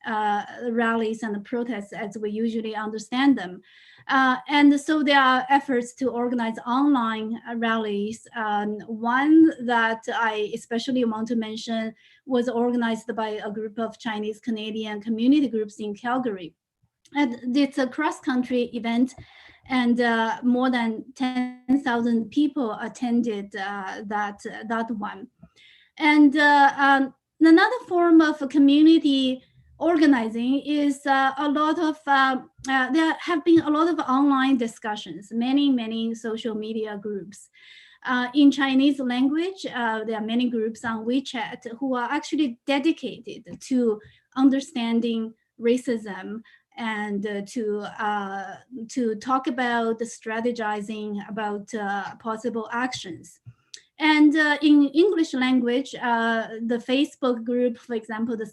Speaker 4: rallies and protests as we usually understand them. And so there are efforts to organize online rallies. One that I especially want to mention was organized by a group of Chinese-Canadian community groups in Calgary. And it's a cross-country event, and more than 10,000 people attended that one. And another form of community organizing is a lot of, there have been a lot of online discussions, many social media groups. In Chinese language, there are many groups on WeChat who are actually dedicated to understanding racism and to talk about the strategizing about possible actions. And in English language, the Facebook group, for example, the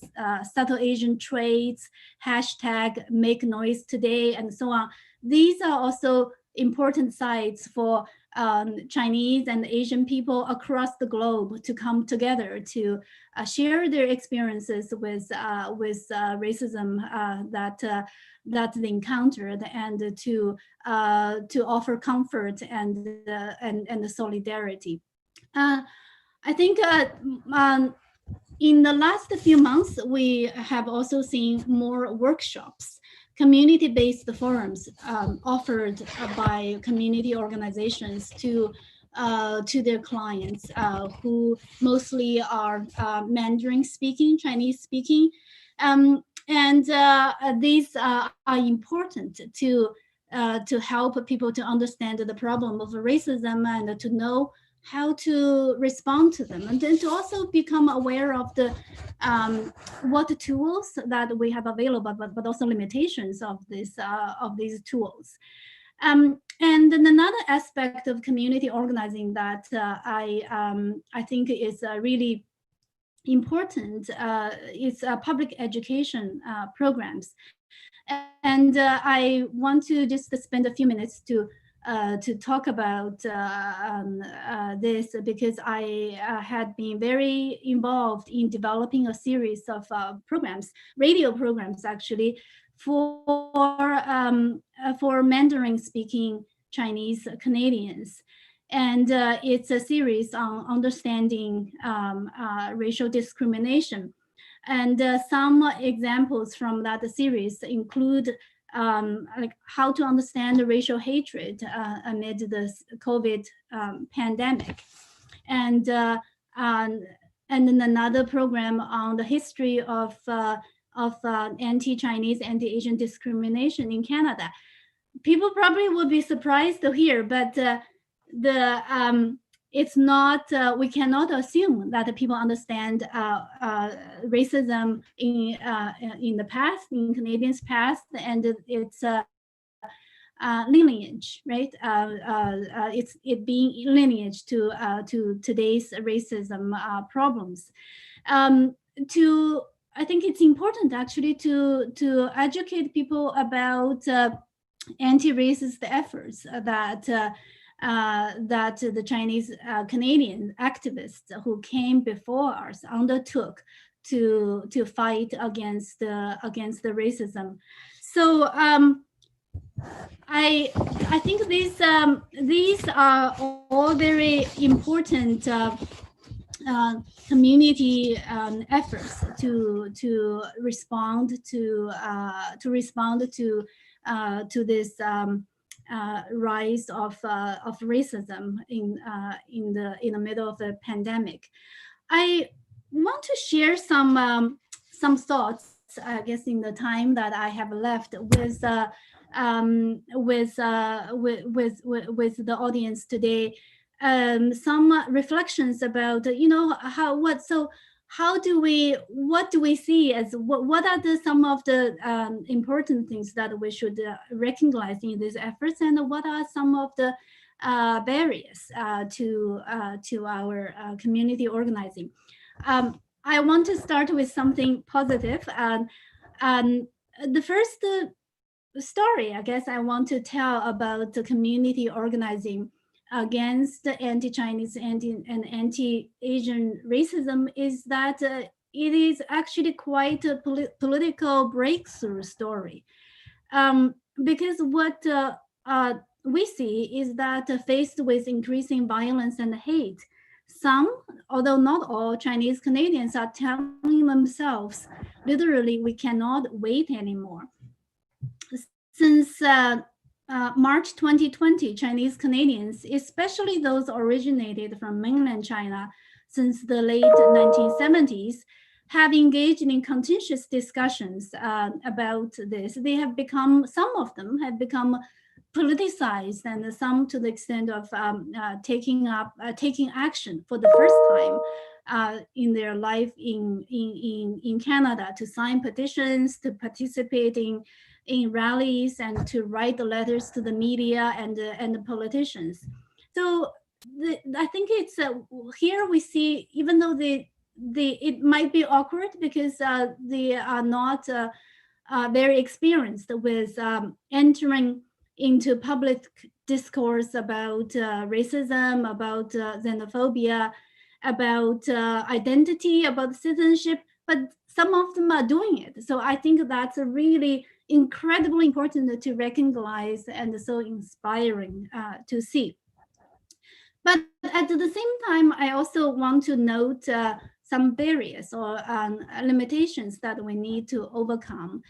Speaker 4: subtle Asian traits, hashtag make noise today, and so on. These are also important sites for Chinese and Asian people across the globe to come together to share their experiences with racism that they encountered, and to offer comfort and solidarity. I think in the last few months, we have also seen more workshops, community-based forums offered by community organizations to their clients who mostly are Mandarin speaking, Chinese speaking. And these are important to help people to understand the problem of racism and to know how to respond to them, and then to also become aware of the what tools that we have available, but also limitations of these tools. And then another aspect of community organizing that I think is really important is public education programs. And I want to just spend a few minutes to talk about this, because I had been very involved in developing a series of programs, radio programs actually, for Mandarin-speaking Chinese Canadians. And it's a series on understanding racial discrimination. And some examples from that series include like how to understand the racial hatred amid the COVID pandemic, and then another program on the history of anti-Chinese, anti-Asian discrimination in Canada. People probably would be surprised to hear, but it's not, we cannot assume that people understand racism in the past, in Canadians' past, and it's lineage, right? It being lineage to today's racism problems. I think it's important actually to educate people about anti-racist efforts that the Chinese Canadian activists who came before us undertook to fight against the racism. So I think these are all very important community efforts to respond to this rise of racism in the middle of the pandemic. I want to share some thoughts, I guess, in the time that I have left with the audience today. Some reflections about what do we see as what are some of the important things that we should recognize in these efforts, and what are some of the barriers to our community organizing. I want to start with something positive. The first story, I guess, I want to tell about the community organizing against the anti-Chinese and anti-Asian racism is that it is actually quite a political breakthrough story. Because what we see is that faced with increasing violence and hate, some, although not all, Chinese Canadians are telling themselves, literally, we cannot wait anymore. Since March 2020, Chinese Canadians, especially those originated from mainland China since the late 1970s, have engaged in contentious discussions about this. They have become, some of them have become politicized, and some to the extent of taking action for the first time in their life in Canada, to sign petitions, to participate in rallies, and to write the letters to the media and the politicians. So I think it's here we see, even though it might be awkward because they are not very experienced with entering into public discourse about racism, about xenophobia, about identity, about citizenship, but some of them are doing it. So I think that's a really incredibly important to recognize and so inspiring to see. But at the same time, I also want to note some barriers or limitations that we need to overcome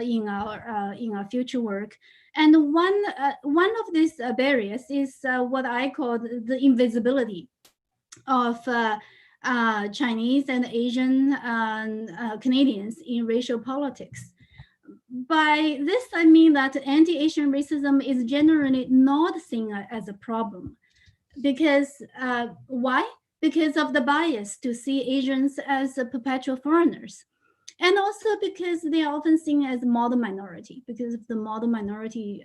Speaker 4: in our future work. And one of these barriers is what I call the invisibility of Chinese and Asian Canadians in racial politics. By this, I mean that anti-Asian racism is generally not seen as a problem. Because why? Because of the bias to see Asians as perpetual foreigners. And also because they are often seen as model minority, because of the model minority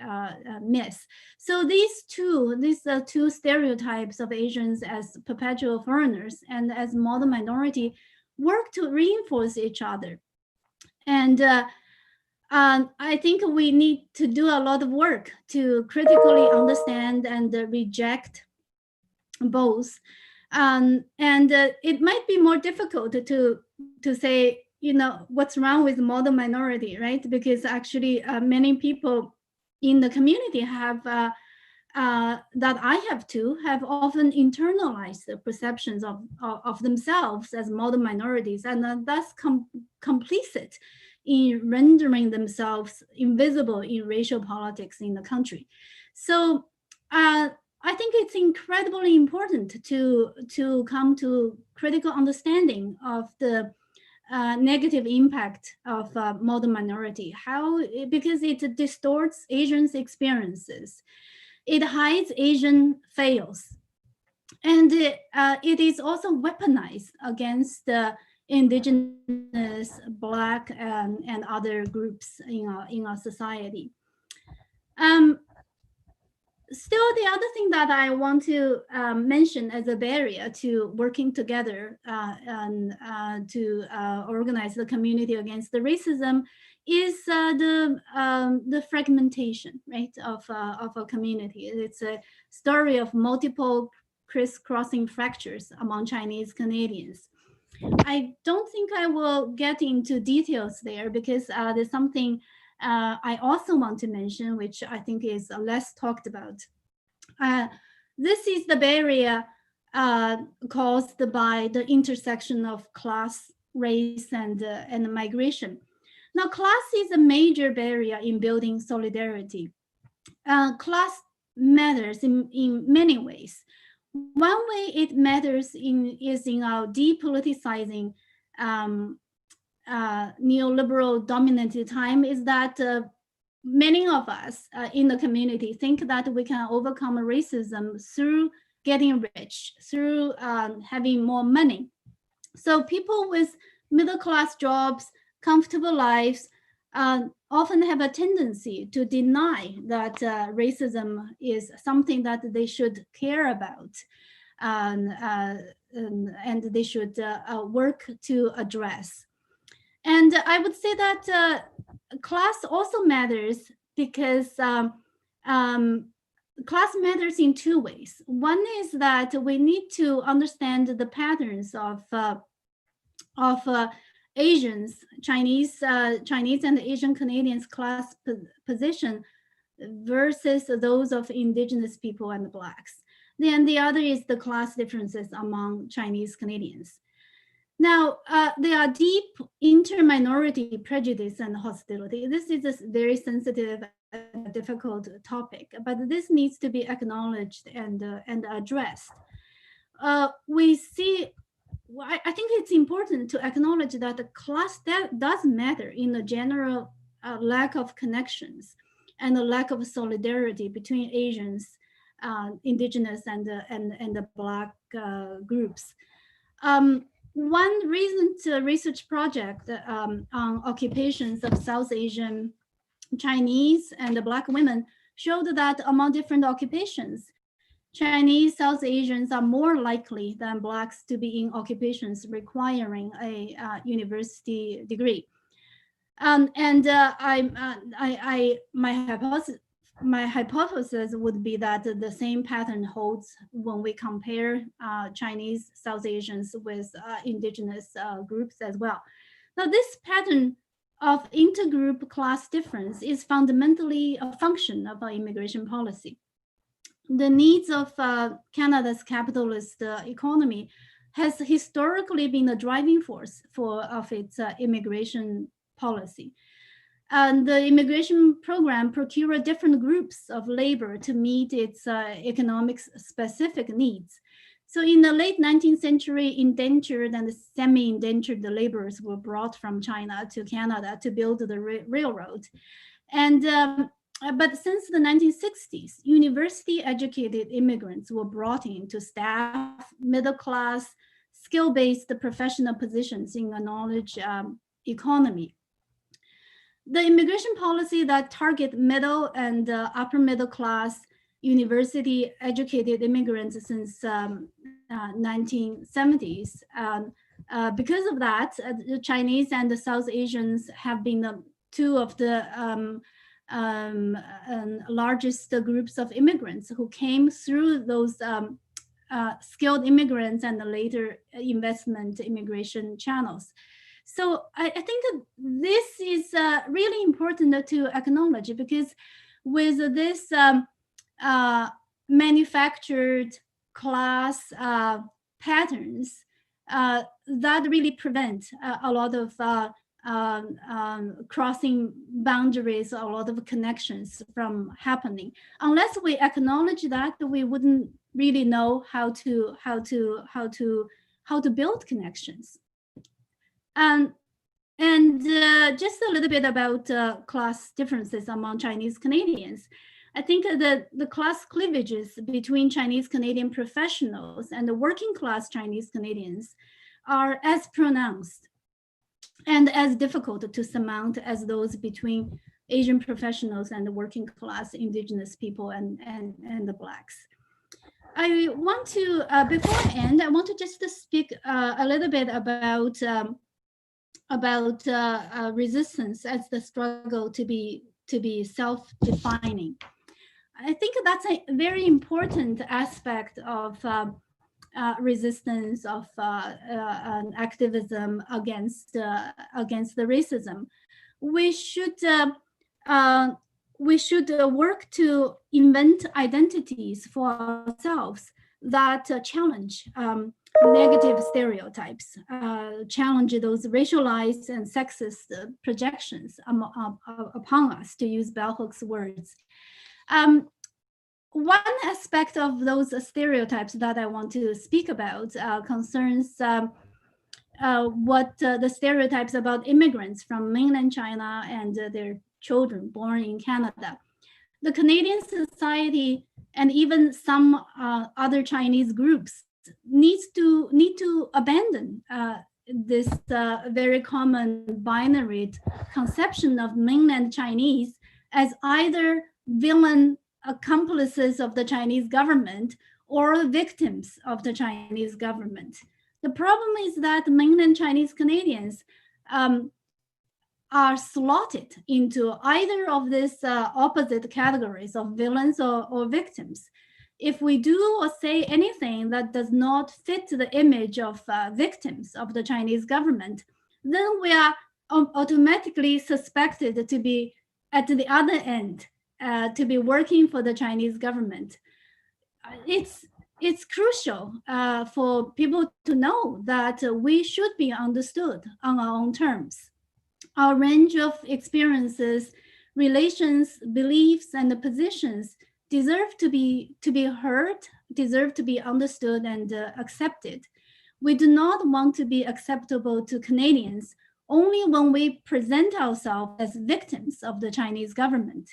Speaker 4: myth. So these two stereotypes of Asians as perpetual foreigners and as model minority work to reinforce each other. And I think we need to do a lot of work to critically understand and reject both. And it might be more difficult to say, what's wrong with model minority, right? Because actually many people in the community have, that I have too, have often internalized the perceptions of themselves as model minorities, and thus complicit in rendering themselves invisible in racial politics in the country. So I think it's incredibly important to come to critical understanding of the negative impact of model minority. Because it distorts Asians' experiences. It hides Asian fails. And it is also weaponized against indigenous, Black, and other groups in our society. Still, the other thing that I want to mention as a barrier to working together and to organize the community against the racism is the fragmentation, right, of a community. It's a story of multiple crisscrossing fractures among Chinese Canadians. I don't think I will get into details there because there's something I also want to mention, which I think is less talked about. This is the barrier caused by the intersection of class, race, and migration. Now, class is a major barrier in building solidarity. Class matters in many ways. One way it matters is in our depoliticizing neoliberal dominated time is that many of us in the community think that we can overcome racism through getting rich, through having more money. So people with middle-class jobs, comfortable lives, often have a tendency to deny that racism is something that they should care about. and they should work to address. And I would say that class also matters because class matters in two ways. One is that we need to understand the patterns of Asians, Chinese and Asian Canadians class position versus those of indigenous people and Blacks. Then the other is the class differences among Chinese Canadians. Now, there are deep inter-minority prejudice and hostility. This is a very sensitive and difficult topic, but this needs to be acknowledged and addressed. We see, I think it's important to acknowledge that the class that does matter in the general lack of connections and the lack of solidarity between Asians, indigenous and the Black groups. One recent research project on occupations of South Asian Chinese and Black women showed that among different occupations, Chinese South Asians are more likely than Blacks to be in occupations requiring a university degree. My hypothesis would be that the same pattern holds when we compare Chinese South Asians with indigenous groups as well. Now, this pattern of intergroup class difference is fundamentally a function of our immigration policy. The needs of Canada's capitalist economy has historically been the driving force of its immigration policy. And the immigration program procured different groups of labor to meet its economic specific needs. So in the late 19th century, indentured and semi-indentured laborers were brought from China to Canada to build the railroad. And but since the 1960s, university-educated immigrants were brought in to staff middle-class, skill-based professional positions in a knowledge economy. The immigration policy that target middle and upper middle class university-educated immigrants since 1970s. Because of that, the Chinese and the South Asians have been two of the largest groups of immigrants who came through those skilled immigrants and the later investment immigration channels. So I think that this is really important to acknowledge, because with this manufactured class patterns that really prevent a lot of crossing boundaries, a lot of connections from happening. Unless we acknowledge that, we wouldn't really know how to build connections. And just a little bit about class differences among Chinese Canadians. I think that the class cleavages between Chinese Canadian professionals and the working class Chinese Canadians are as pronounced and as difficult to surmount as those between Asian professionals and the working class indigenous people and the Blacks. I want to, before I end, I want to just speak a little bit about resistance as the struggle to be self-defining. I think that's a very important aspect of resistance, of activism against the racism. We should work to invent identities for ourselves that challenge negative stereotypes, challenge those racialized and sexist projections upon us, to use Bell Hook's words. One aspect of those stereotypes that I want to speak about concerns what the stereotypes about immigrants from mainland China and their children born in Canada. The Canadian society and even some other Chinese groups need to abandon this very common binary conception of mainland Chinese as either villain accomplices of the Chinese government or victims of the Chinese government. The problem is that mainland Chinese Canadians are slotted into either of these opposite categories of villains or victims. If we do or say anything that does not fit the image of victims of the Chinese government, then we are automatically suspected to be at the other end, to be working for the Chinese government. It's crucial for people to know that we should be understood on our own terms. Our range of experiences, relations, beliefs, and positions deserve to be heard, deserve to be understood and accepted. We do not want to be acceptable to Canadians only when we present ourselves as victims of the Chinese government.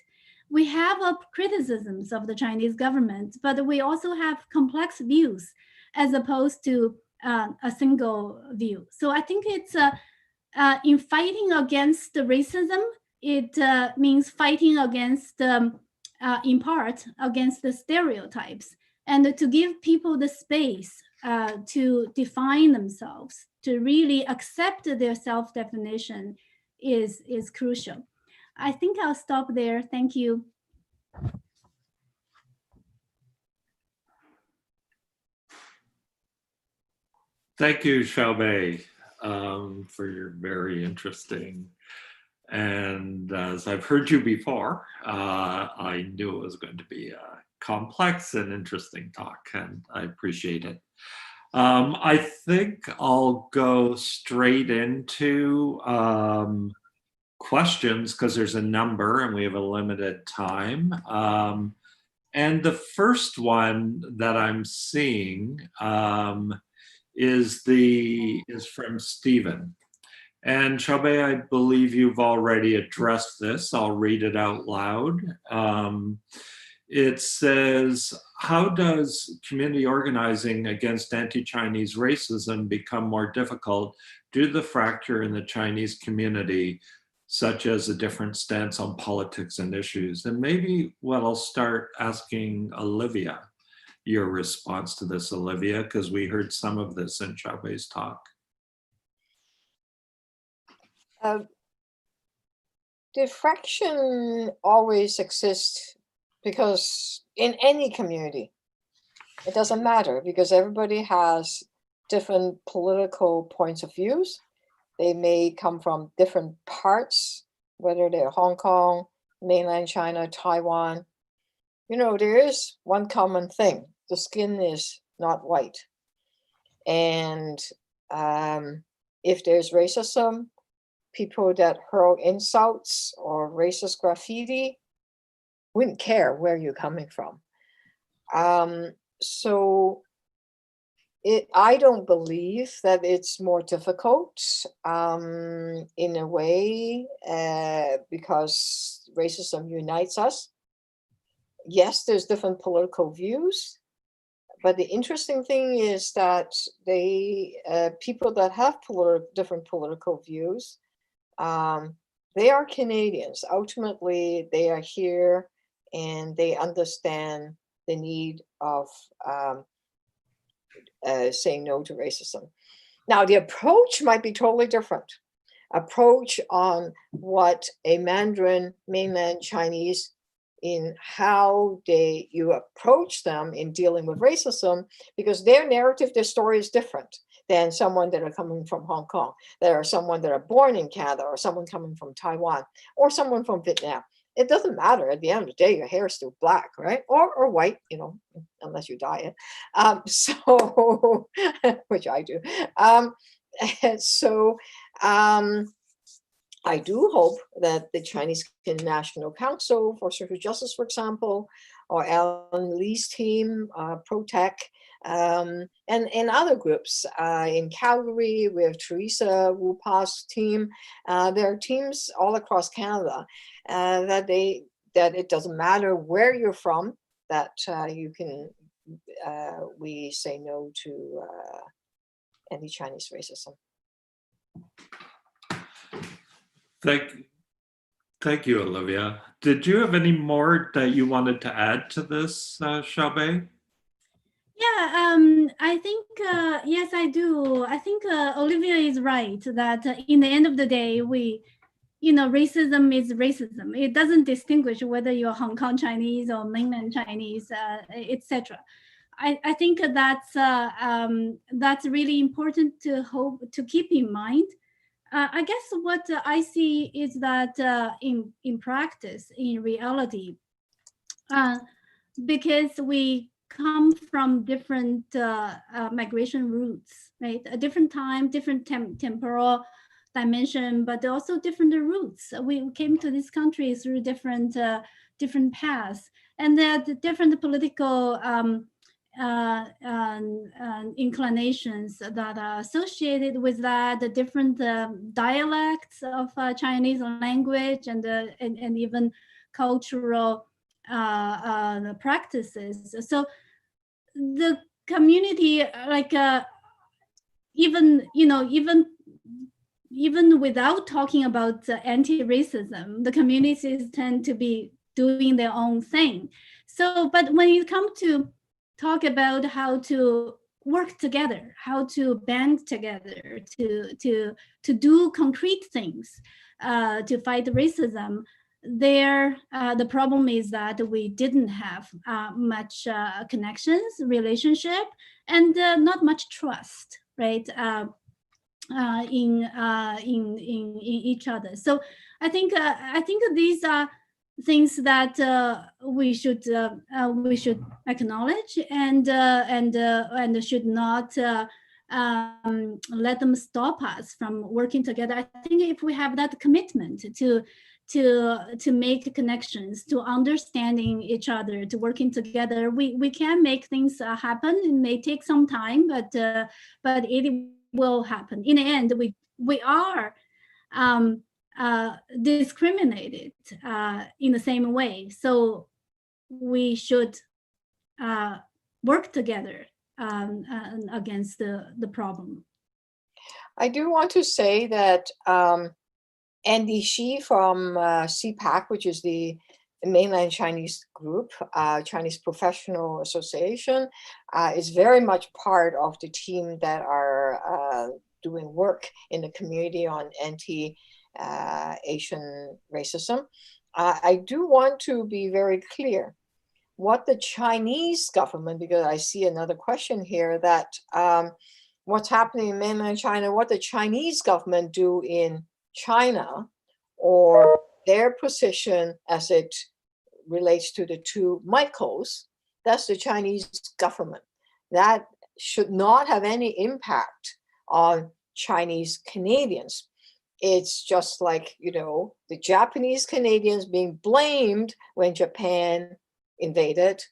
Speaker 4: We have criticisms of the Chinese government, but we also have complex views as opposed to a single view. So I think it's in fighting against the racism, it means fighting against, in part, against the stereotypes, and to give people the space to define themselves, to really accept their self-definition is crucial. I think I'll stop there. Thank you.
Speaker 1: Thank you, Xiaobei, for your very interesting, and as I've heard you before, I knew it was going to be a complex and interesting talk, and I appreciate it. I think I'll go straight into questions because there's a number and we have a limited time. And the first one that I'm seeing is from Stephen. And Xiaobei, I believe you've already addressed this. I'll read it out loud. It says, how does community organizing against anti-Chinese racism become more difficult due to the fracture in the Chinese community, such as a different stance on politics and issues? And maybe I'll start asking Olivia your response to this, Olivia, because we heard some of this in Xiaobei's talk.
Speaker 3: The fraction always exists because in any community, it doesn't matter because everybody has different political points of views. They may come from different parts, whether they're Hong Kong, mainland China, Taiwan. You know, there is one common thing. The skin is not white. And if there's racism, people that hurl insults or racist graffiti wouldn't care where you're coming from. So I don't believe that it's more difficult in a way because racism unites us. Yes, there's different political views, but the interesting thing is that people that have different political views, they are Canadians. Ultimately, they are here and they understand the need of saying no to racism. Now, the approach might be totally different. Approach on what a Mandarin mainland Chinese in how you approach them in dealing with racism, because their narrative, their story is different than someone that are coming from Hong Kong, that are someone that are born in Canada, or someone coming from Taiwan, or someone from Vietnam. It doesn't matter. At the end of the day, your hair is still black, right? Or white, you know, unless you dye it. So, which I do. I do hope that the Chinese National Council for Social Justice, for example, or Alan Lee's team, ProTech, and other groups in Calgary, we have Teresa Wupa's team. There are teams all across Canada that it doesn't matter where you're from, that we say no to anti-Chinese racism.
Speaker 1: Thank you, Olivia. Did you have any more that you wanted to add to this, Xiaobei?
Speaker 4: Yeah, I think, yes, I do. I think Olivia is right that in the end of the day, racism is racism. It doesn't distinguish whether you're Hong Kong Chinese or mainland Chinese, etc. I think that's really important to keep in mind. I guess what I see is that in practice, in reality, because we come from different migration routes, right? A different time, different temporal dimension, but also different routes. We came to this country through different paths, and there are different political inclinations that are associated with that, the different dialects of Chinese language and even cultural practices. So the community, like even without talking about anti-racism, the communities tend to be doing their own thing. So, but when you come to talk about how to work together, how to band together, to do concrete things to fight racism, the problem is that we didn't have much connections, relationship, and not much trust, right? In each other. So I think these are things that we should acknowledge and should not let them stop us from working together. I think if we have that commitment to make connections, to understanding each other, to working together, we can make things happen. It may take some time, but it will happen. In the end, we are discriminated in the same way. So we should work together against the problem.
Speaker 3: I do want to say that Andy Shi from CPAC, which is the mainland Chinese group, Chinese Professional Association, is very much part of the team that are doing work in the community on anti-Asian racism. I do want to be very clear what the Chinese government, because I see another question here, that what's happening in mainland China, what the Chinese government do in China, or their position as it relates to the two Michaels, that's the Chinese government. That should not have any impact on Chinese Canadians. It's just like, the Japanese Canadians being blamed when Japan invaded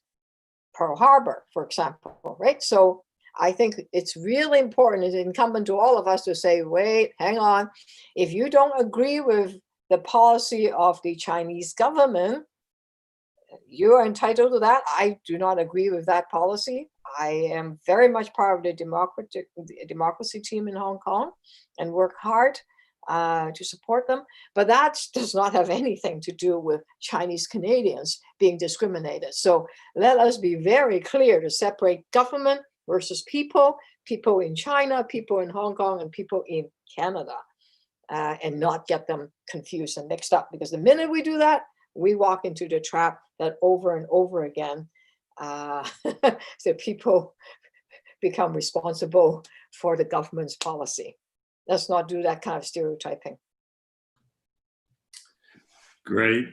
Speaker 3: Pearl Harbor, for example, right? So I think it's really important, it's incumbent to all of us to say, wait, hang on. If you don't agree with the policy of the Chinese government, you are entitled to that. I do not agree with that policy. I am very much part of the democracy team in Hong Kong and work hard to support them. But that does not have anything to do with Chinese Canadians being discriminated. So let us be very clear to separate government versus people in China, people in Hong Kong, and people in Canada, and not get them confused and mixed up. Because the minute we do that, we walk into the trap that over and over again, so people become responsible for the government's policy. Let's not do that kind of stereotyping.
Speaker 1: Great.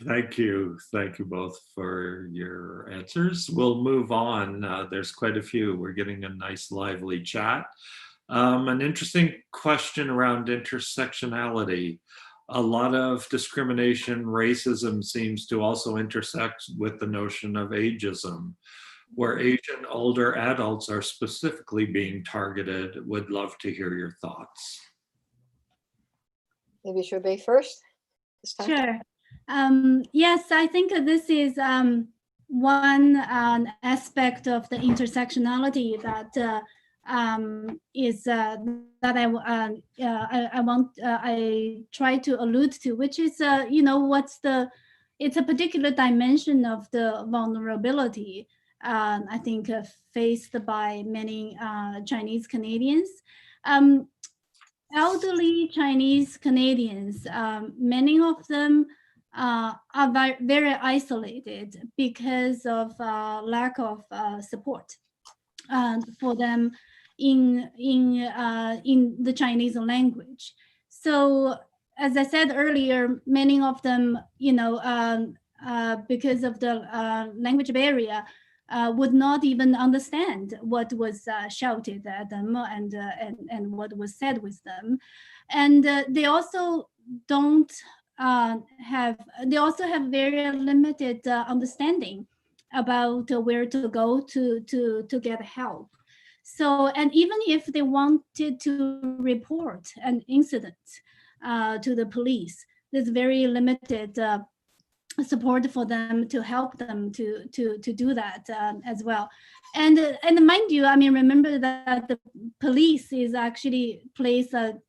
Speaker 1: Thank you. Thank you both for your answers. We'll move on. There's quite a few. We're getting a nice lively chat. An interesting question around intersectionality. A lot of discrimination, racism seems to also intersect with the notion of ageism, where Asian older adults are specifically being targeted. Would love to hear your thoughts.
Speaker 3: Maybe Xiaobei first this time.
Speaker 4: Sure. Yes, I think this is one aspect of the intersectionality that I try to allude to, which is it's a particular dimension of the vulnerability I think, faced by many Chinese Canadians. Elderly Chinese Canadians, many of them are very isolated because of lack of support for them in the Chinese language. So, as I said earlier, many of them, because of the language barrier, would not even understand what was shouted at them and what was said with them, and they also don't they also have very limited understanding about where to go to get help. So, and even if they wanted to report an incident to the police, there's very limited support for them to help them to do that as well. And mind you, I mean, remember that the police is actually plays a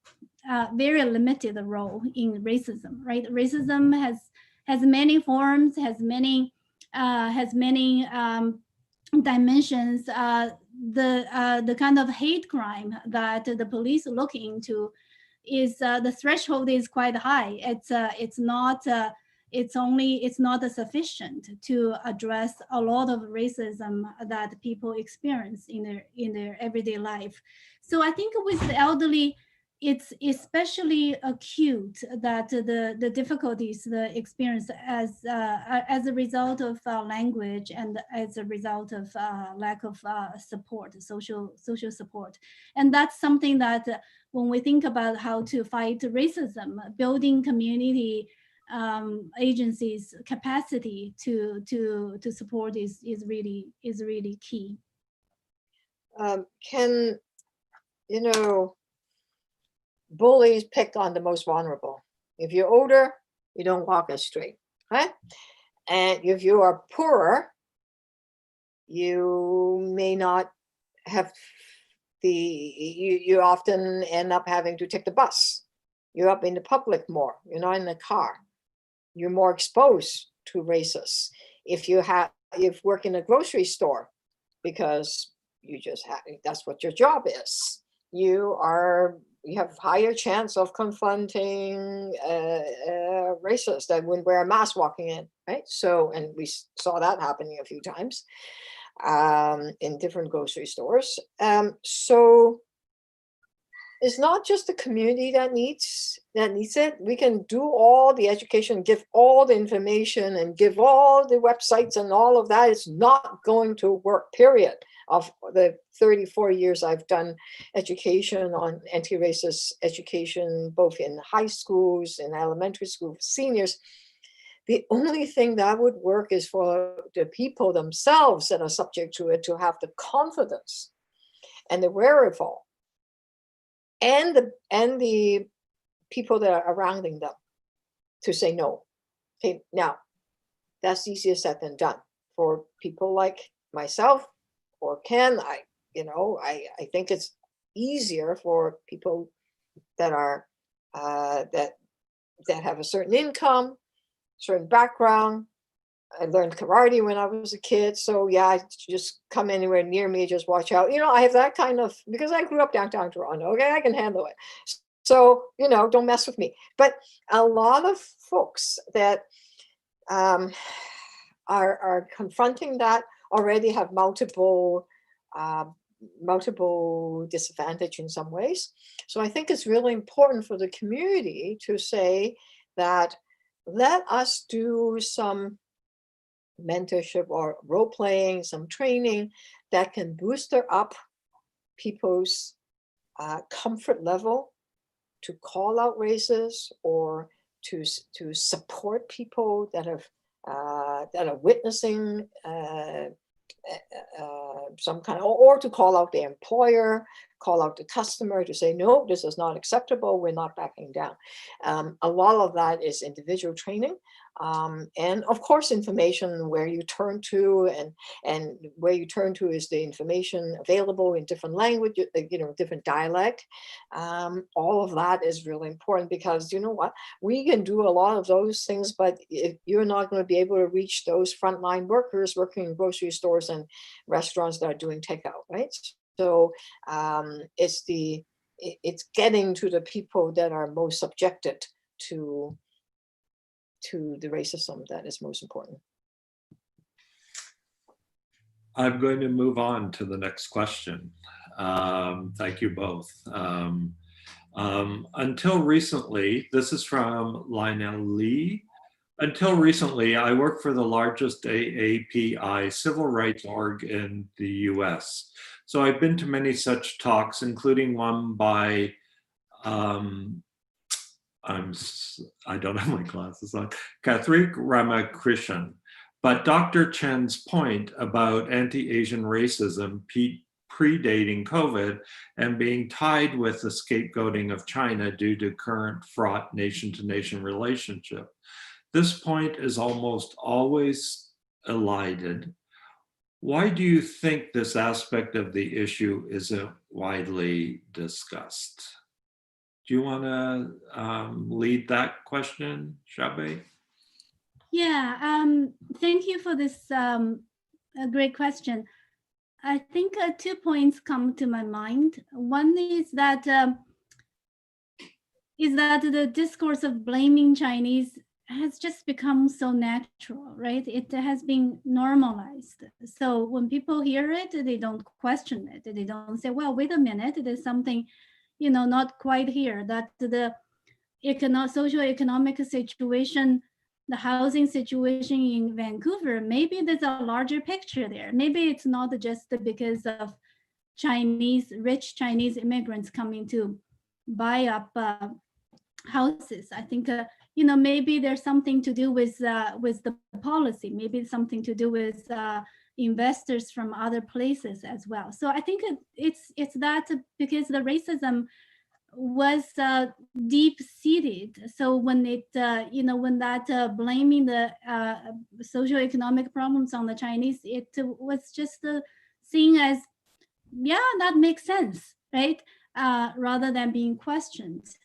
Speaker 4: very limited role in racism, right? Racism has many forms, has many dimensions. The kind of hate crime that the police look into is the threshold is quite high. It's not sufficient to address a lot of racism that people experience in their everyday life. So I think with the elderly, it's especially acute that the difficulties the experience as a result of language and as a result of lack of support, social support. And that's something that when we think about how to fight racism, building community agencies' capacity to support is really key.
Speaker 3: Can, bullies pick on the most vulnerable? If you're older, you don't walk as straight, right? And if you are poorer, you may not have you often end up having to take the bus. You're up in the public more, you're not in the car. You're more exposed to racists. If you work in a grocery store, because that's what your job is, you have higher chance of confronting racists that wouldn't wear a mask walking in, right? So, and we saw that happening a few times in different grocery stores. So it's not just the community that needs it. We can do all the education, give all the information, and give all the websites and all of that. It's not going to work, period. Of the 34 years I've done education on anti-racist education, both in high schools, in elementary school, seniors, the only thing that would work is for the people themselves that are subject to it to have the confidence and the wherewithal and the people that are surrounding them to say no. Okay, now that's easier said than done for people like myself or Ken. I think it's easier for people that are that have a certain income, certain background. I learned karate when I was a kid, so yeah, just come anywhere near me, just watch out. I have that kind of, because I grew up downtown Toronto. Okay, I can handle it. So don't mess with me. But a lot of folks that are confronting that already have multiple disadvantage in some ways. So I think it's really important for the community to say that let us do some mentorship or role playing, some training that can booster up people's comfort level to call out racists or to support people that are witnessing some kind of, or to call out the employer call out the customer to say, no, this is not acceptable, we're not backing down. A lot of that is individual training. And of course, information where you turn to, and where you turn to is the information available in different languages, different dialect. All of that is really important, because you know what, we can do a lot of those things, but if you're not going to be able to reach those frontline workers working in grocery stores and restaurants that are doing takeout, right? So it's getting to the people that are most subjected to the racism that is most important.
Speaker 1: I'm going to move on to the next question. Thank you both. Until recently, this is from Lionel Lee. Until recently, I worked for the largest AAPI civil rights org in the US. So I've been to many such talks, including one by, I don't have my glasses on, Kathrik Ramakrishnan. But Dr. Chen's point about anti-Asian racism predating COVID and being tied with the scapegoating of China due to current fraught nation-to-nation relationship. This point is almost always elided. Why do you think this aspect of the issue isn't widely discussed? Do you want to lead that question, Xiaobei?
Speaker 4: Yeah, thank you for this great question. I think 2 points come to my mind. One is that the discourse of blaming Chinese has just become so natural, right? It has been normalized. So when people hear it, they don't question it. They don't say, well, wait a minute, there's something, not quite here, that the socio-economic situation, the housing situation in Vancouver, maybe there's a larger picture there. Maybe it's not just because of rich Chinese immigrants coming to buy up houses. I think, maybe there's something to do with the policy. Maybe it's something to do with investors from other places as well. So I think it's that, because the racism was deep-seated. So when blaming the socioeconomic problems on the Chinese, it was just seen as, yeah, that makes sense, right? Rather than being questioned.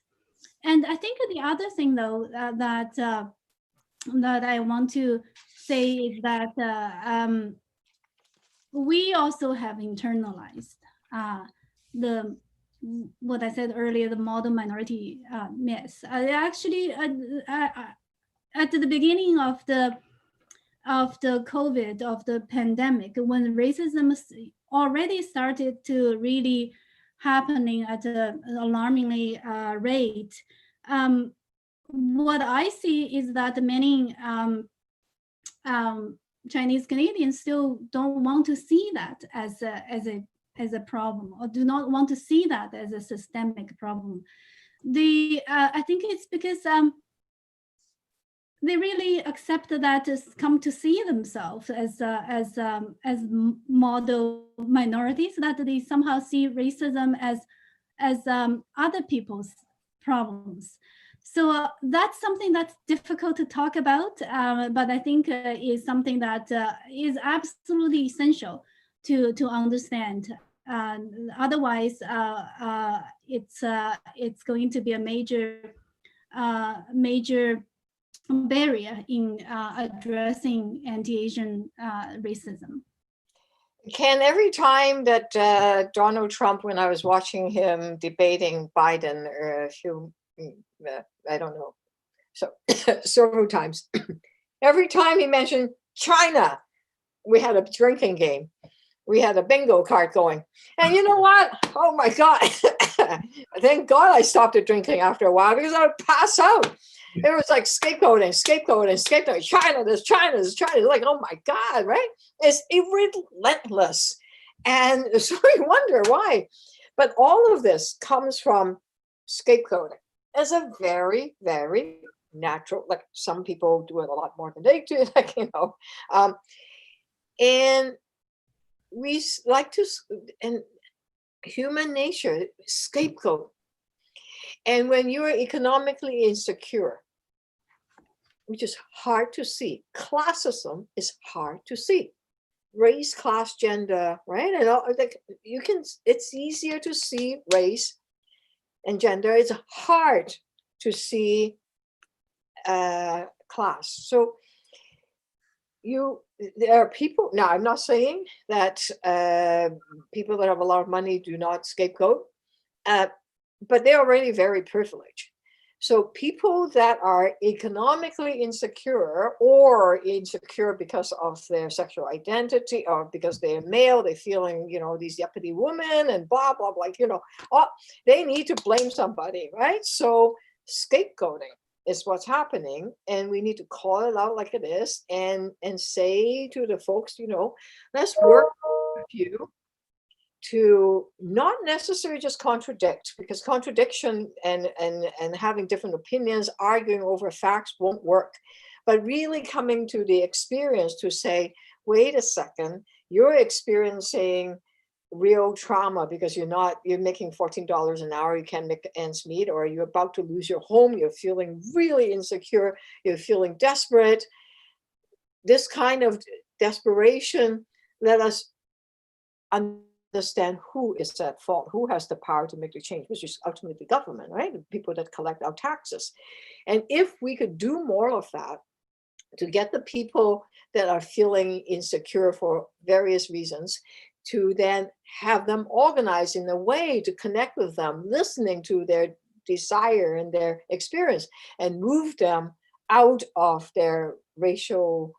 Speaker 4: And I think the other thing, though, that I want to say is that we also have internalized what I said earlier, the model minority myth. Actually, at the beginning of the COVID, of the pandemic, when racism already started to really happening at an alarmingly rate, what I see is that many Chinese Canadians still don't want to see that as a problem, or do not want to see that as a systemic problem. I think it's because they really accept that, come to see themselves as model minorities, that they somehow see racism as other people's problems. So that's something that's difficult to talk about, but I think is something that is absolutely essential to understand. Otherwise, it's going to be a major barrier in addressing anti-Asian racism.
Speaker 3: Ken, every time that Donald Trump, when I was watching him debating Biden, I don't know, so several times, every time he mentioned China, we had a drinking game. We had a bingo card going. And you know what? Oh my God. Thank God I stopped the drinking after a while, because I would pass out. It was like scapegoating. China, there's China. Like, oh my God, right? It's relentless. And so you wonder why. But all of this comes from scapegoating. It's a very, very natural, like some people do it a lot more than they do, like, and we like to, and human nature, scapegoat. And when you're economically insecure, which is hard to see, classism is hard to see. Race, class, gender, right? And all, like, you can, it's easier to see race and gender. It's hard to see class. So there are people, now I'm not saying that people that have a lot of money do not scapegoat, but they're already very privileged. So people that are economically insecure or insecure because of their sexual identity or because they're male, they're feeling, you know, these uppity women and blah, blah, blah, you know, they need to blame somebody, right? So scapegoating is what's happening, and we need to call it out like it is and say to the folks, you know, let's work with you to not necessarily just contradict, because contradiction and having different opinions, arguing over facts won't work, but really coming to the experience to say, wait a second, you're experiencing real trauma because you're making $14 an hour, you can't make ends meet, or you're about to lose your home, you're feeling really insecure, you're feeling desperate. This kind of desperation, let us understand who is at fault, who has the power to make the change, which is ultimately the government, right? The people that collect our taxes. And if we could do more of that to get the people that are feeling insecure for various reasons to then have them organized in a way to connect with them, listening to their desire and their experience, and move them out of their racial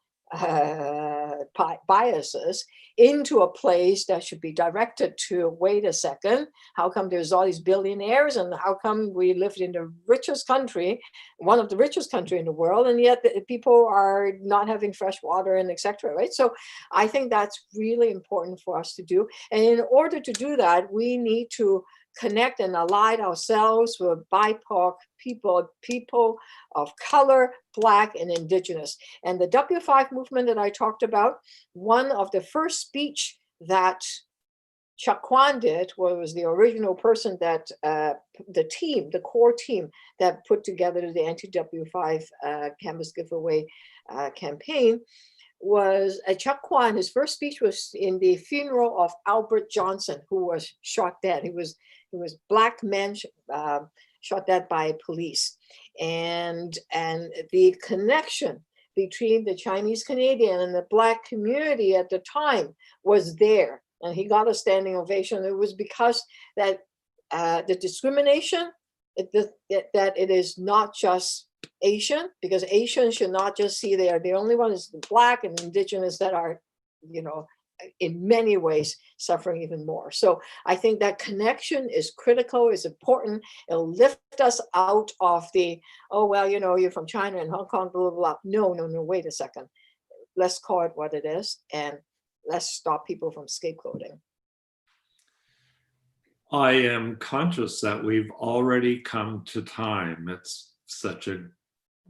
Speaker 3: biases into a place that should be directed to, wait a second, how come there's all these billionaires, and how come we live in the richest country, one of the richest country in the world, and yet the people are not having fresh water and etc. Right? So I think that's really important for us to do. And in order to do that, we need to connect and align ourselves with BIPOC people of color, Black and Indigenous. And the W5 movement that I talked about, one of the first speech that Chuck Kwan did, was the original person that the core team that put together the anti-W5 canvas giveaway campaign, was Chuck Kwan. His first speech was in the funeral of Albert Johnson, who was shot dead. He was Black man shot dead by police, and the connection between the Chinese Canadian and the Black community at the time was there, and he got a standing ovation. It was because that the discrimination, that it is not just Asian, because Asians should not just see they are the only one, is the Black and Indigenous that are, you know, in many ways suffering even more. So I think that connection is critical, is important. It'll lift us out of the, oh, well, you know, you're from China and Hong Kong, blah, blah, blah. No, wait a second. Let's call it what it is, and let's stop people from scapegoating.
Speaker 1: I am conscious that we've already come to time. It's such a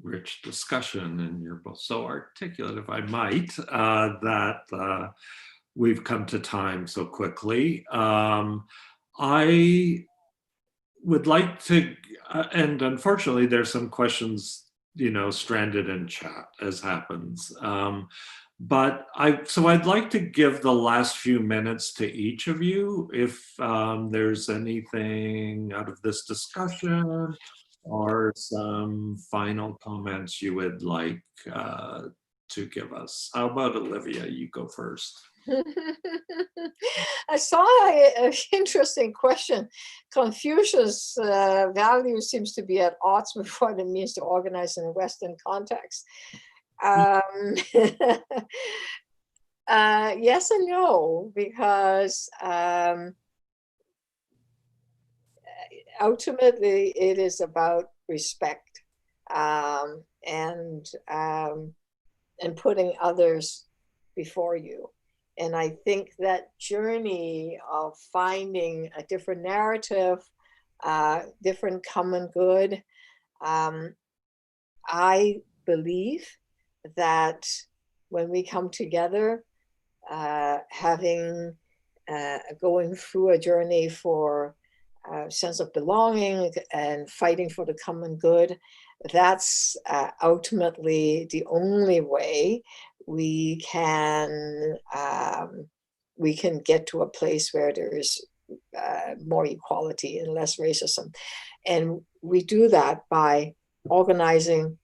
Speaker 1: rich discussion, and you're both so articulate, if I might, that we've come to time so quickly. I would like to, and unfortunately there's some questions, you know, stranded in chat, as happens. But I'd like to give the last few minutes to each of you, if there's anything out of this discussion or some final comments you would like to give us. How about Olivia? You go first.
Speaker 3: I saw an interesting question. Confucius' value seems to be at odds with what it means to organize in a Western context. Yes and no, because ultimately it is about respect and putting others before you. And I think that journey of finding a different narrative, different common good, I believe that when we come together, having going through a journey for a sense of belonging and fighting for the common good. That's ultimately the only way we can get to a place where there's more equality and less racism. And we do that by organizing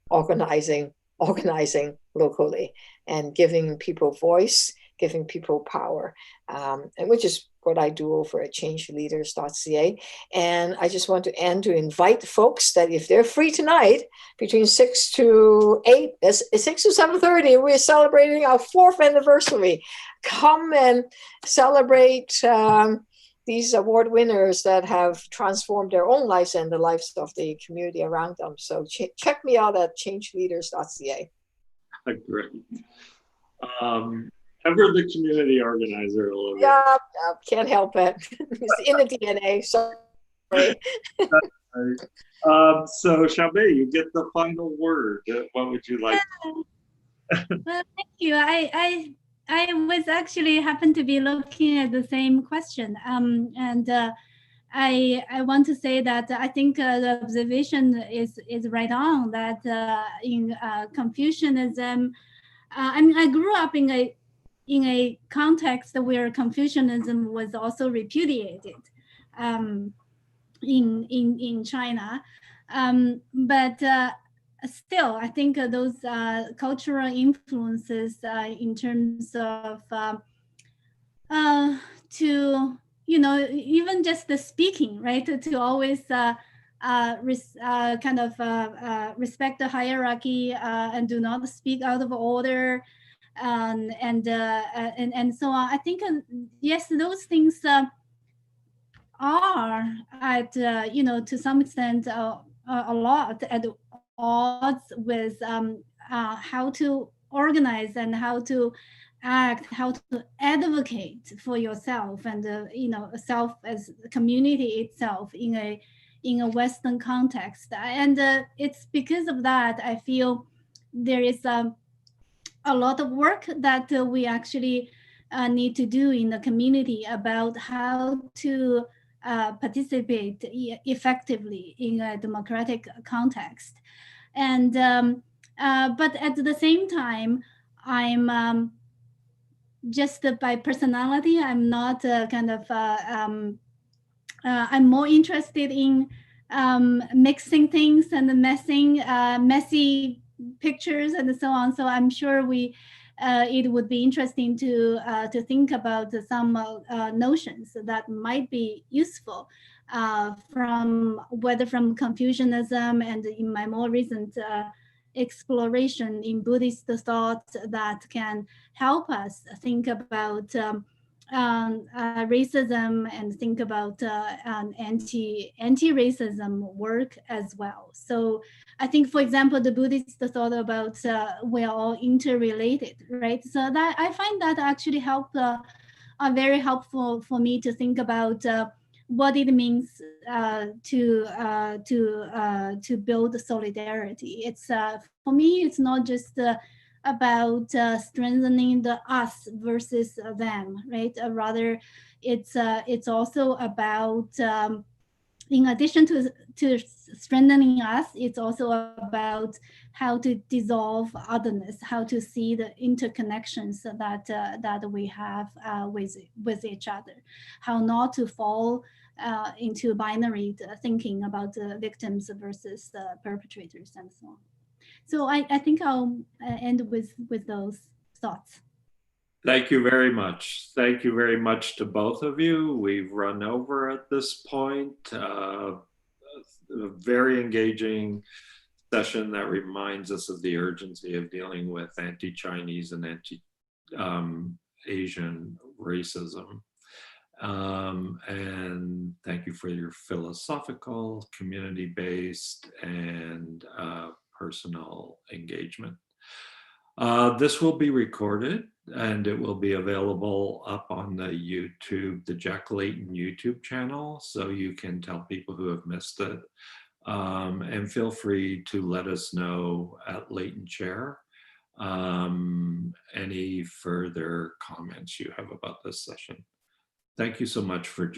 Speaker 3: locally and giving people voice, giving people power, and which is what I do over at changeleaders.ca. And I just want to end to invite folks that if they're free tonight, between 6 to 8, 6 to 7:30, we're celebrating our 4th anniversary. Come and celebrate these award winners that have transformed their own lives and the lives of the community around them. So check me out at changeleaders.ca.
Speaker 1: Great. Ever the community organizer, Olivia.
Speaker 3: Yeah, can't help it. It's in the DNA. Sorry.
Speaker 1: So Xiaobei, you get the final word. What would you like?
Speaker 4: Well, thank you. I was actually happened to be looking at the same question, and I want to say that I think the observation is right on. That in Confucianism, I mean, I grew up in a context where Confucianism was also repudiated in China, but still, I think those cultural influences in terms of to, you know, even just the speaking, right, to always respect the hierarchy and do not speak out of order, and so on. I think yes, those things are at you know, to some extent a lot at odds with how to organize and how to act, how to advocate for yourself and you know, self as a community itself in a Western context. And it's because of that I feel there is a lot of work that we actually need to do in the community about how to participate effectively in a democratic context. And but at the same time, I'm just by personality, I'm not I'm more interested in mixing things and messy pictures and so on. So I'm sure it would be interesting to think about some notions that might be useful from Confucianism and in my more recent exploration in Buddhist thought that can help us think about racism and think about anti-racism work as well. So I think, for example, the Buddhists thought about we're all interrelated, right? So that I find that actually are very helpful for me to think about what it means to build solidarity. It's for me, it's not just about strengthening the us versus them, right? Rather, it's also about in addition to strengthening us, it's also about how to dissolve otherness, how to see the interconnections that we have with each other, how not to fall into binary thinking about the victims versus the perpetrators and so on. So I think I'll end with those thoughts.
Speaker 1: Thank you very much. Thank you very much to both of you. We've run over at this point. A very engaging session that reminds us of the urgency of dealing with anti-Chinese and anti-Asian racism. And thank you for your philosophical, community-based, and personal engagement. This will be recorded and it will be available up on the Jack Layton YouTube channel, so you can tell people who have missed it. And feel free to let us know at Layton Chair any further comments you have about this session. Thank you so much for joining.